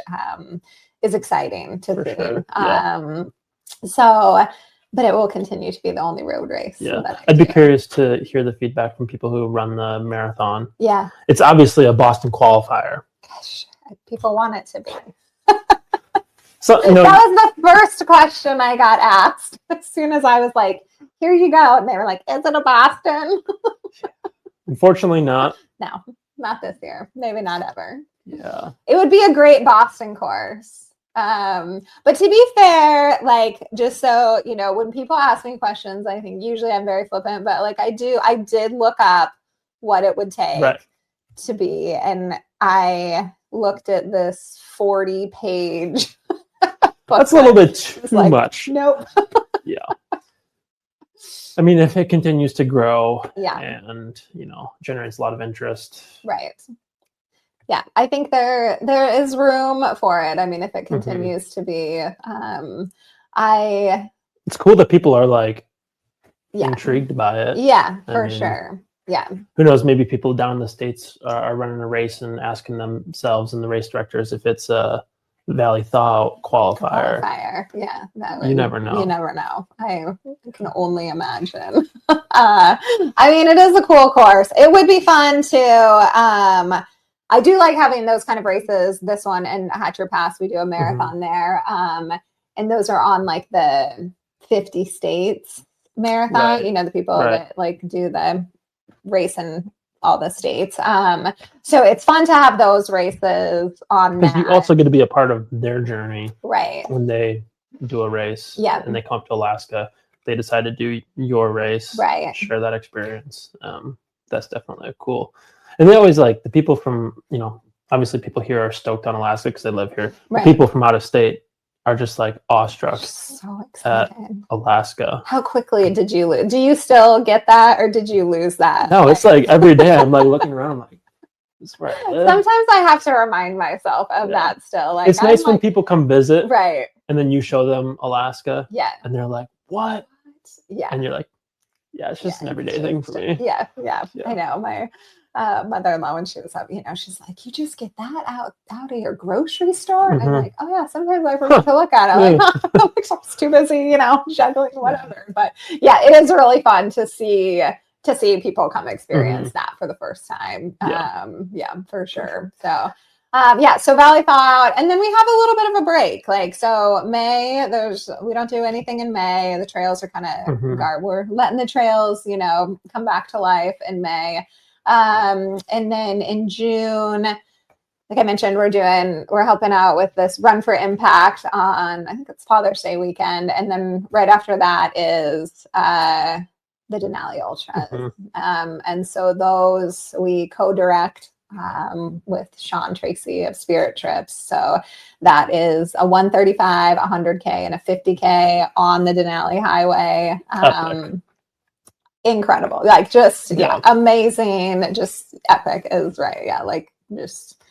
is exciting to see. Sure. But it will continue to be the only road race. Yeah, I'd be curious to hear the feedback from people who run the marathon. Yeah. It's obviously a Boston qualifier. Gosh, people want it to be. So that was the first question I got asked as soon as I was like, here you go. And they were like, is it a Boston? Unfortunately not. No, not this year. Maybe not ever. Yeah. It would be a great Boston course. But to be fair, like, just so, when people ask me questions, I think usually I'm very flippant, but like I did look up what it would take to be, and I looked at this 40-page That's a little bit too much. Nope. Yeah. I mean, if it continues to grow and, generates a lot of interest. Right. Yeah, I think there is room for it. I mean, if it continues to be, it's cool that people are like intrigued by it. Yeah, for sure. Yeah. Who knows? Maybe people down in the States are running a race and asking themselves and the race directors if it's a Valley Thaw qualifier. Yeah. You never know. You never know. I can only imagine. I mean, it is a cool course. It would be fun to. I do like having those kind of races. This one and Hatcher Pass, we do a marathon there. And those are on like the 50 states marathon, Right. you know, the people Right. that like do the race in all the states. So it's fun to have those races on Because that. you also get to be a part of their journey Right. when they do a race. Yeah. And they come up to Alaska. They decide to do your race. Right. Share that experience. That's definitely cool. And they always like the people from, you know, obviously people here are stoked on Alaska because they live here. Right. The people from out of state are just like awestruck So at excited. Alaska. How quickly did you lose? Do you still get that, or did you lose that? No, it's like every day I'm like looking around, I'm like, this is where I live. Sometimes I have to remind myself of that still. Like, it's nice when people come visit, right? And then you show them Alaska, Yeah, and they're like, "What?" Yeah, and you're like, "Yeah, it's just an everyday thing for me." Yeah. I know my mother-in-law, when she was up, you know, she's like, "You just get that out of your grocery store?" And I'm like, "Oh yeah." Sometimes I forget to look at it. Like, I'm just too busy, you know, juggling whatever. But yeah, it is really fun to see people come experience that for the first time. Yeah, for sure. So so Valley Thaw, and then we have a little bit of a break. Like, so May, we don't do anything in May. The trails are kind of we're letting the trails, you know, come back to life in May. And then in June, like I mentioned, we're helping out with this Run for Impact on, I think it's Father's Day weekend. And then right after that is the Denali Ultra. And so those we co-direct with Sean Tracy of Spirit Trips. So that is a 135, 100K, and a 50K on the Denali Highway. Incredible. Like, just, amazing. Just epic is right. Yeah. Like, just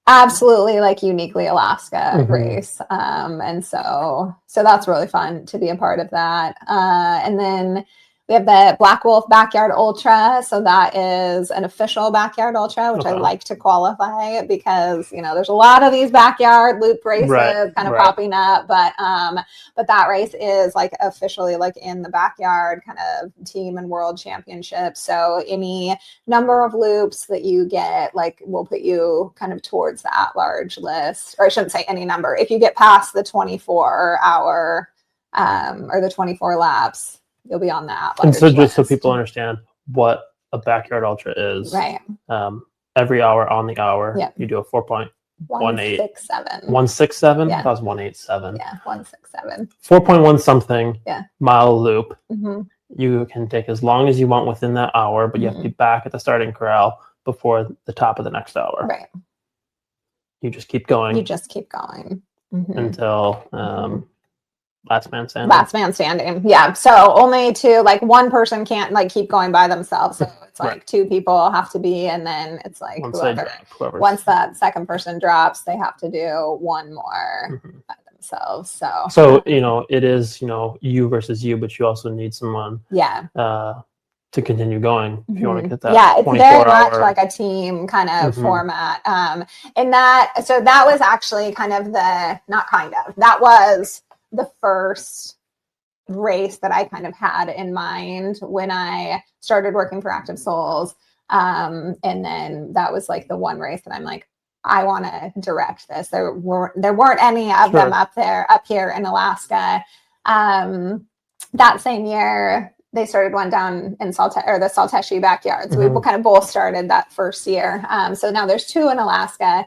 absolutely like uniquely Alaska race. And so that's really fun to be a part of that. And then we have the Black Wolf Backyard Ultra. So that is an official backyard ultra, which I like to qualify because, you know, there's a lot of these backyard loop races kind of popping up, but that race is like officially like in the backyard kind of team and world championship. So any number of loops that you get, like, will put you kind of towards the at-large list, or I shouldn't say any number. If you get past the 24-hour or the 24 laps, you'll be on that. And so just so people understand what a backyard ultra is, right? Every hour on the hour, you do a 4.18. 167. 167? Yeah. That was 187. Yeah, 167. 4.1 something mile loop. You can take as long as you want within that hour, but you have to be back at the starting corral before the top of the next hour. Right. You just keep going. Until last man standing. Yeah. So only one person can't like keep going by themselves. So it's like two people have to be, and then it's like once that second person drops, they have to do one more by themselves. So you know, it is, you know, you versus you, but you also need someone to continue going if you want to get that. Yeah, it's very much like a team kind of format. And that was actually that was the first race that I kind of had in mind when I started working for Active Souls. And then that was like the one race that I'm like, I want to direct this. There weren't any of them up here in Alaska. That same year, they started one down in the Salteshi backyard. So we kind of both started that first year. So now there's two in Alaska.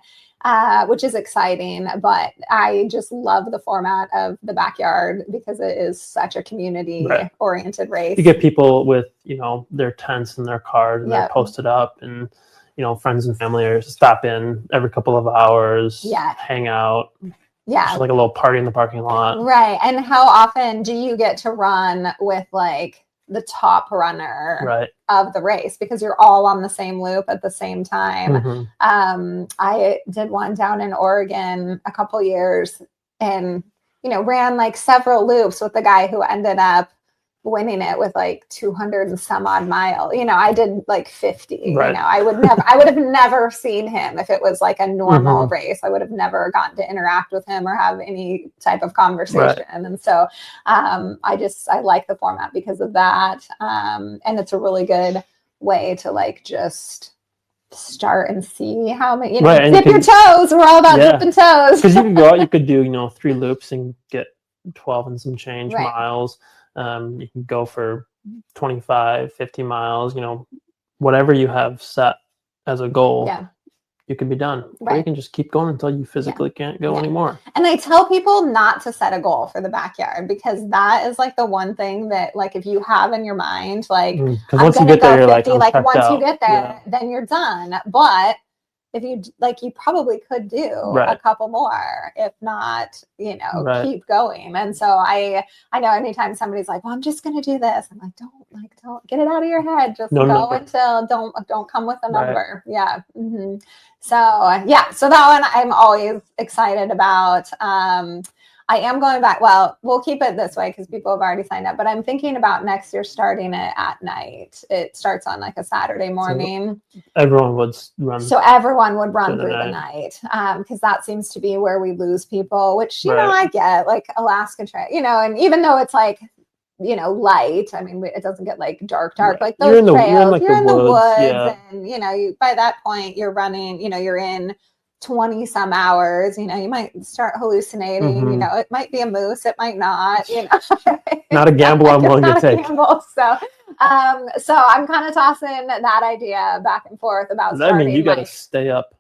Which is exciting, but I just love the format of the backyard because it is such a community-oriented race. You get people with, you know, their tents and their cars, and they're posted up, and, you know, friends and family are stop in every couple of hours, hang out. Yeah. Just like a little party in the parking lot. Right. And how often do you get to run with like the top runner of the race, because you're all on the same loop at the same time? I did one down in Oregon a couple years and, you know, ran like several loops with the guy who ended up winning it with like 200 and some odd mile. You know, I did like 50. You know, I would have never seen him if it was like a normal race. I would have never gotten to interact with him or have any type of conversation. And so I like the format because of that. And it's a really good way to like just start and see how many, you know, dip your toes. We're all about dipping toes. Because you can go out, you could do, you know, 3 loops and get 12 and some change Right. miles. You can go for 25, 50 miles, you know, whatever you have set as a goal. Yeah. You can be done. Or you Right. can just keep going until you physically can't go Yeah. anymore. And I tell people not to set a goal for the backyard, because that is like the one thing that, like, if you have in your mind, like, Because I'm once you gonna get there, go you're like, 50, I'm like checked once you out. get there, Yeah. then you're done. But if you like, you probably could do a Right. couple more, if not, you know, Right. keep going. And so I know anytime somebody's like, well, I'm just gonna do this, I'm like, don't get it out of your head. Just No go number. until don't come with a Right. number. Yeah. So yeah, so that one I'm always excited about. I am going back. Well, we'll keep it this way because people have already signed up, but I'm thinking about next year starting it at night. It starts on like a Saturday morning. So everyone would run. So everyone would run through through the the night, because that seems to be where we lose people, which, you know, Right. I get, like Alaska Trail, you know, and even though it's like, you know, light, I mean, it doesn't get like dark, Right. like You're those in the- trails, you're in, like, you're the in the woods, woods, yeah. and, you know, by that point you're running, you know, you're in 20 some hours, you know, you might start hallucinating, you know, it might be a moose, it might not, you know. Not a gamble I'm willing to take. Gamble. So I'm kind of tossing that idea back and forth about I mean, you got to like, stay up.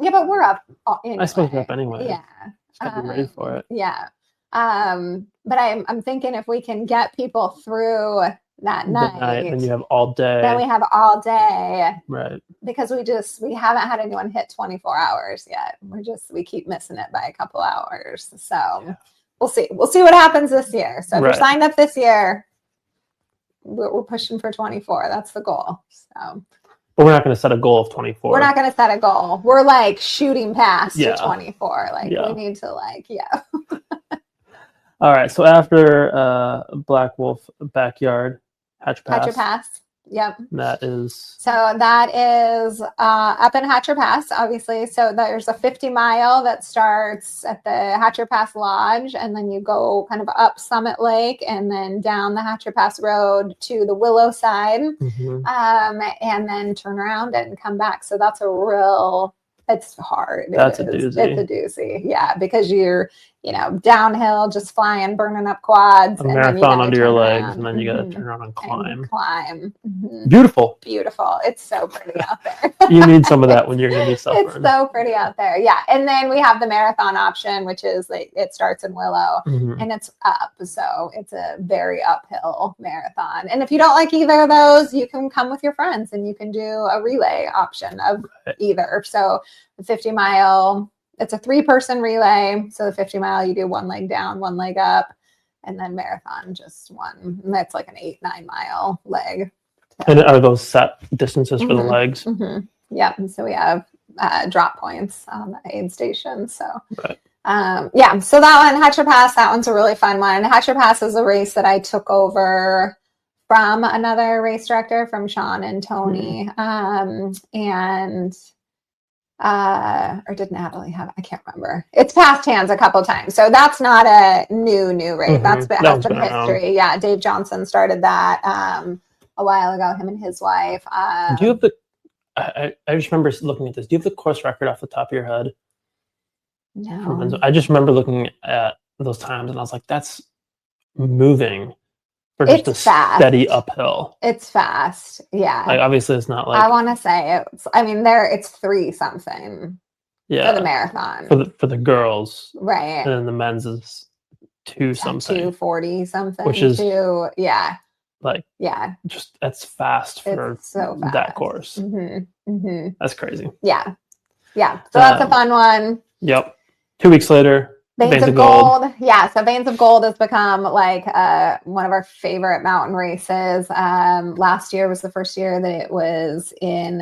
yeah, but we're up anyway. I suppose we're up anyway. Yeah. Just got to be ready for it. Yeah. But I'm thinking if we can get people through that night, then you have all day. Then we have all day. Right. Because we haven't had anyone hit 24 hours yet. We keep missing it by a couple hours. So yeah. We'll see what happens this year. So if you're signed up this year, we're pushing for 24. That's the goal. So. But we're not going to set a goal of 24. We're not going to set a goal. We're like shooting past to 24. Like we need to All right. So after Black Wolf Backyard, Hatcher Pass. Yep. That is up in Hatcher Pass, obviously. So there's a 50-mile that starts at the Hatcher Pass Lodge, and then you go kind of up Summit Lake and then down the Hatcher Pass Road to the Willow side, and then turn around and come back. So that's it's hard. That's a doozy. It's a doozy. Yeah, because you're, you know, downhill, just flying, burning up quads. A marathon under your legs, and then you got to turn around and climb. Beautiful. It's so pretty out there. You need some of that when you're going to be suffering. It's so pretty out there. Yeah. And then we have the marathon option, which is it starts in Willow and it's up. So it's a very uphill marathon. And if you don't like either of those, you can come with your friends and you can do a relay option of either. So the 50-mile, it's a 3-person relay. So the 50-mile, you do one leg down, one leg up, and then marathon, just one. And that's like an 8-9 mile leg. So. And are those set distances for the legs? Yeah. And so we have drop points on the aid station. So, so that one, Hatcher Pass, that one's a really fun one. Hatcher Pass is a race that I took over from another race director, from Sean and Tony. Or did Natalie have it? I can't remember. It's passed hands a couple times. So that's not a new race. That's has some history. Yeah. Dave Johnson started that a while ago, him and his wife. Do you have I just remember looking at this. Do you have the course record off the top of your head? No. I just remember looking at those times and I was like, that's moving for just a steady uphill. It's fast. Yeah. Like obviously it's not like, I want to say it's 3 something for the marathon. For the girls. Right. And then the men's is 2 something. 240 something. Which is just that's fast for that course. That's crazy. Yeah. So that's a fun one. Yep. 2 weeks later, Veins of Gold. Yeah. So Veins of Gold has become like one of our favorite mountain races. Last year was the first year that it was in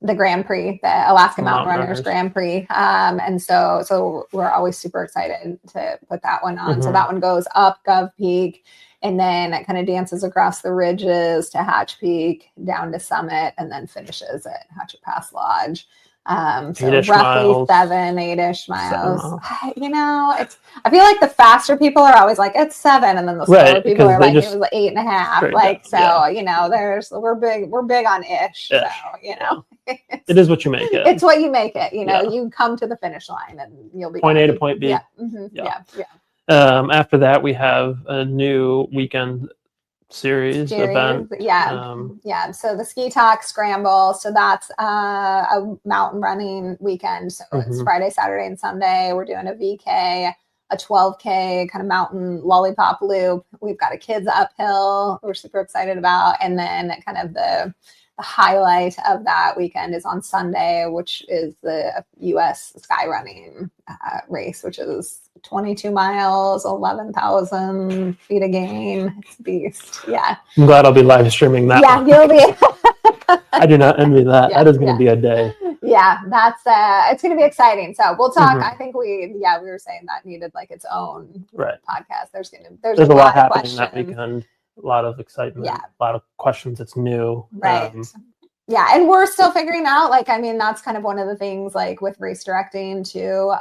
the Grand Prix, the Alaska Mountain Runners Grand Prix. And so we're always super excited to put that one on. So that one goes up Gov Peak and then it kind of dances across the ridges to Hatch Peak, down to Summit, and then finishes at Hatcher Pass Lodge. So 8-ish roughly miles. 8-ish miles. 7 miles. I feel like the faster people are always like, it's 7. And then the slower Right, people because are they like, just it was 8.5. straight Like, down, so, we're big on ish. So, it is what you make it. it's what you make it. Yeah. You come to the finish line and you'll be Point done. A to point B. Yeah. Mm-hmm. Yeah. After that, we have a new weekend series event. Yeah. So the Ski Talk Scramble. So that's a mountain running weekend. So it's Friday, Saturday, and Sunday. We're doing a VK, a 12K kind of mountain lollipop loop. We've got a kids uphill we're super excited about. And then kind of the highlight of that weekend is on Sunday, which is the US Sky Running race, which is 22 miles, 11,000 feet of gain. It's a beast. Yeah. I'm glad I'll be live streaming that. Yeah, you'll be. I do not envy that. That is going to be a day. Yeah, that's it's going to be exciting. So we'll talk. I think we were saying that needed like its own podcast. There's a lot happening that weekend. A lot of excitement. Yeah. A lot of questions. It's new. Right. Yeah, and we're still figuring out. Like, I mean, that's kind of one of the things. Like with race directing too.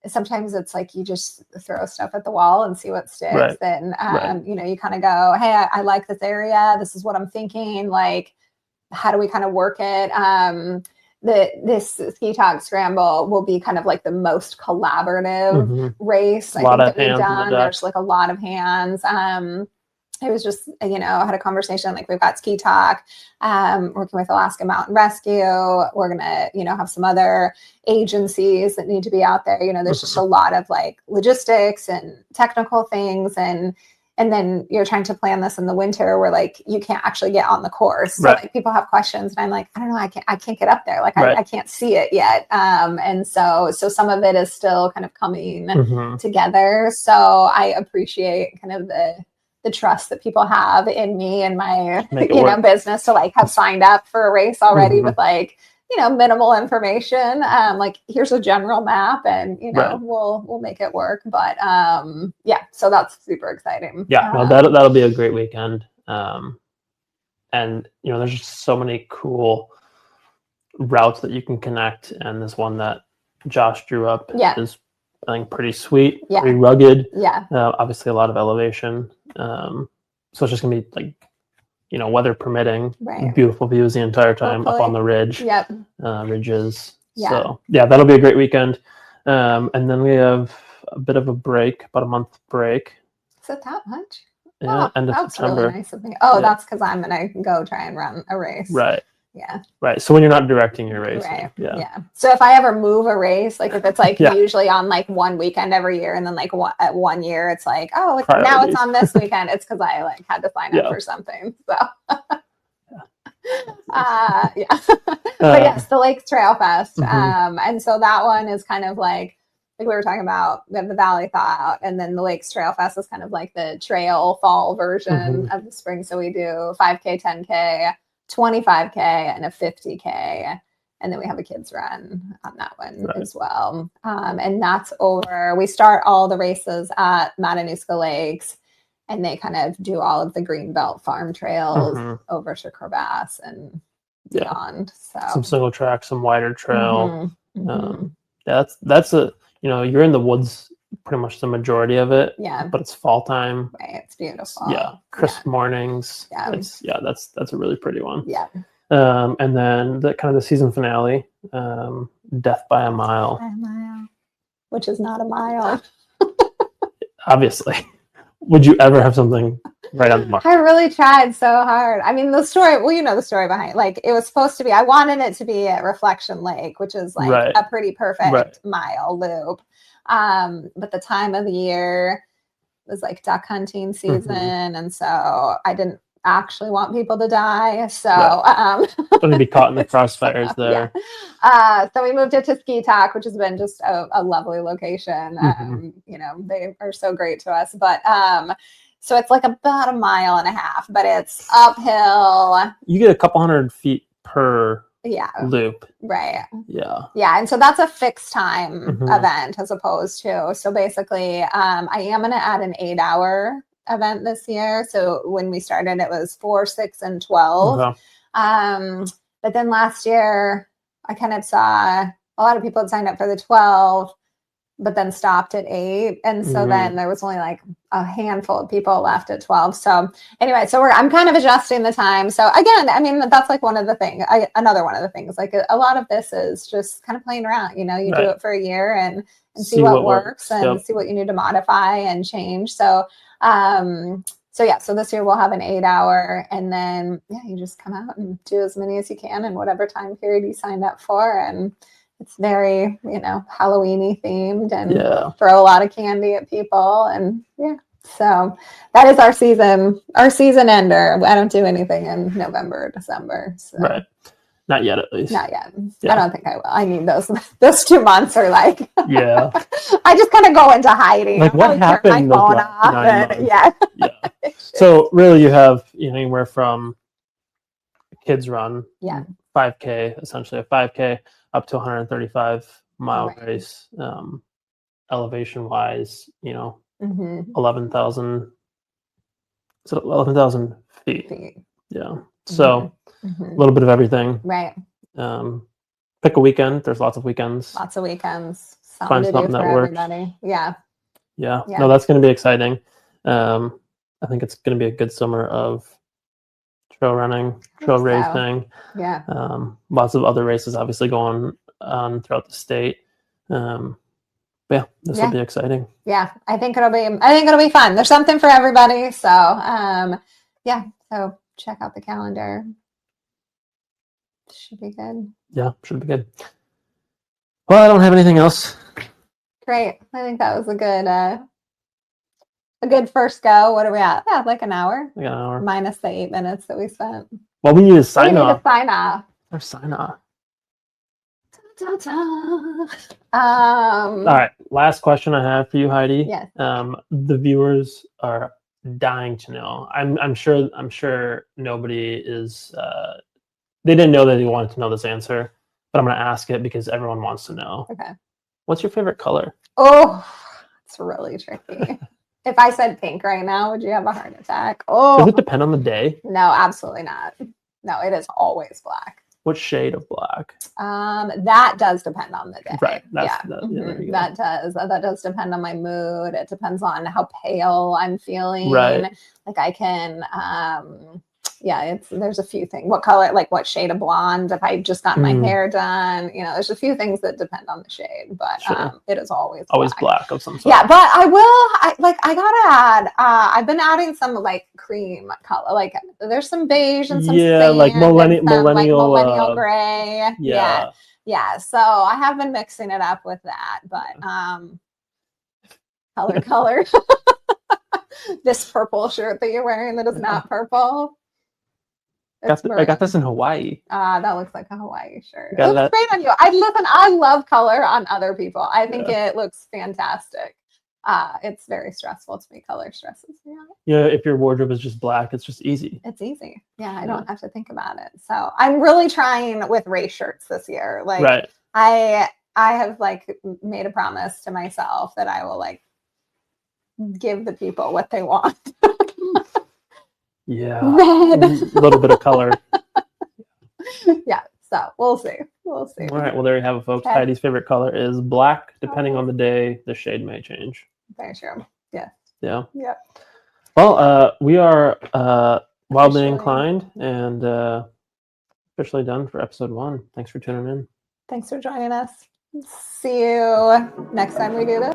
Sometimes it's like you just throw stuff at the wall and see what sticks. And you kind of go, hey, I like this area. This is what I'm thinking. Like, how do we kind of work it? This Ski Talk Scramble will be kind of like the most collaborative race I think that we've done. There's like a lot of hands. It was just, I had a conversation, like we've got Ski Talk, working with Alaska Mountain Rescue. We're going to, have some other agencies that need to be out there. There's just a lot of like logistics and technical things. And then you're trying to plan this in the winter where like, you can't actually get on the course. So like people have questions and I'm like, I don't know, I can't get up there. Like I can't see it yet. And so some of it is still kind of coming together. So I appreciate kind of the trust that people have in me and my business to like have signed up for a race already with like minimal information, like here's a general map and we'll make it work, but so that's super exciting. That'll be a great weekend, and there's just so many cool routes that you can connect, and this one that Josh drew up is I think pretty sweet, pretty rugged. Obviously a lot of elevation. So it's just gonna be like, weather permitting, beautiful views the entire time up on the ridge, ridges. So that'll be a great weekend. And then we have a bit of a break, about a month break. Is it that much? Yeah, end of September. Really nice of me. Oh, that's because I'm gonna go try and run a race. Right. So when you're not directing your race. So if I ever move a race, like if it's like usually on like one weekend every year, and then like at 1 year, it's like, oh, now it's on this weekend. It's because I like had to sign up for something. So but yes, the Lakes Trail Fest. And so that one is kind of like we were talking about, we have the Valley Thaw Out, and then the Lakes Trail Fest is kind of like the trail fall version of the spring. So we do 5K, 10K, 25K, and a 50K. And then we have a kids run on that one as well. And that's over. We start all the races at Matanuska Lakes, and they kind of do all of the Greenbelt farm trails over to Crevasse and beyond. So some single track, some wider trail. That's a, you're in the woods pretty much the majority of it. But it's fall time. Right. It's beautiful. Crisp mornings. That's a really pretty one. And then the kind of the season finale, Death by a Mile. Which is not a mile. Obviously. Would you ever have something right on the mark? I really tried so hard. I mean, the story, the story behind, like, it was supposed to be, I wanted it to be at Reflection Lake, which is like a pretty perfect mile loop. But the time of the year was like duck hunting season. And so I didn't actually want people to die. So going to be caught in the crossfires there. So we moved it to Ski Talk, which has been just a lovely location. They are so great to us, but so it's like about 1.5 miles, but it's uphill. You get a couple hundred feet per loop. And so that's a fixed time event as opposed to, so basically I am going to add an 8-hour event this year. So when we started, it was 4, 6, and 12. But then last year I kind of saw a lot of people had signed up for the 12, but then stopped at 8. And so then there was only like a handful of people left at 12. So anyway, so I'm kind of adjusting the time. So again, I mean, that's like one of the things, another one of the things, like a lot of this is just kind of playing around, you do it for a year and see what works and see what you need to modify and change. So, so this year we'll have an 8-hour, and then, you just come out and do as many as you can in whatever time period you signed up for. And it's very, Halloween-y themed, and throw a lot of candy at people. And so that is our season ender. I don't do anything in November or December. So. Right. Not yet, at least. Not yet. Yeah. I don't think I will. I need those 2 months are like, yeah. I just kind of go into hiding. Like, what happened? Yeah. So really you have, anywhere from a kids run, 5K, essentially a 5K, up to 135-mile race, elevation wise, 11,000. So 11,000 feet. Yeah. So a little bit of everything. Right. Pick a weekend. There's lots of weekends. Lots of weekends. Find something that works. Everybody. Yeah. No, that's going to be exciting. I think it's going to be a good summer of trail running, trail racing. Yeah. Lots of other races obviously going on throughout the state. This will be exciting. Yeah, I think it'll be fun. There's something for everybody. So so check out the calendar. Should be good. Yeah, should be good. Well, I don't have anything else. Great. I think that was a good first go. What are we at? Yeah, like an hour. Like an hour. Minus the 8 minutes that we spent. Well, we need to sign off. Or sign off. All right. Last question I have for you, Heidi. Yes. The viewers are dying to know. I'm sure nobody is. They didn't know that they wanted to know this answer, but I'm going to ask it because everyone wants to know. Okay. What's your favorite color? Oh, it's really tricky. If I said pink right now, would you have a heart attack? Oh. Does it depend on the day? No, absolutely not. No, it is always black. What shade of black? That does depend on the day. Right. That does depend on my mood. It depends on how pale I'm feeling. Right. Like I can, there's a few things. What color, like what shade of blonde, if I just got my hair done, there's a few things that depend on the shade, but it is always black of some sort. Yeah, but I gotta add, I've been adding some like cream color, like there's some beige and some sand, like millennial gray. Yeah. So I have been mixing it up with that, but color. This purple shirt that you're wearing that is not purple. I got this in Hawaii. That looks like a Hawaii shirt. It looks great on you. I love color on other people. I think it looks fantastic. It's very stressful to me. Color stresses me out. If your wardrobe is just black, it's just easy. It's easy. Yeah, I don't have to think about it. So I'm really trying with race shirts this year. Like, right. I have like made a promise to myself that I will like give the people what they want. Yeah. Red. A little bit of color. Yeah. So we'll see. All right. Well, there you have it, folks. Okay. Heidi's favorite color is black. Depending on the day, the shade may change. Very true. Yeah. Yeah. Yeah. Well, we are wildly inclined and officially done for episode 1. Thanks for tuning in. Thanks for joining us. See you next time we do this.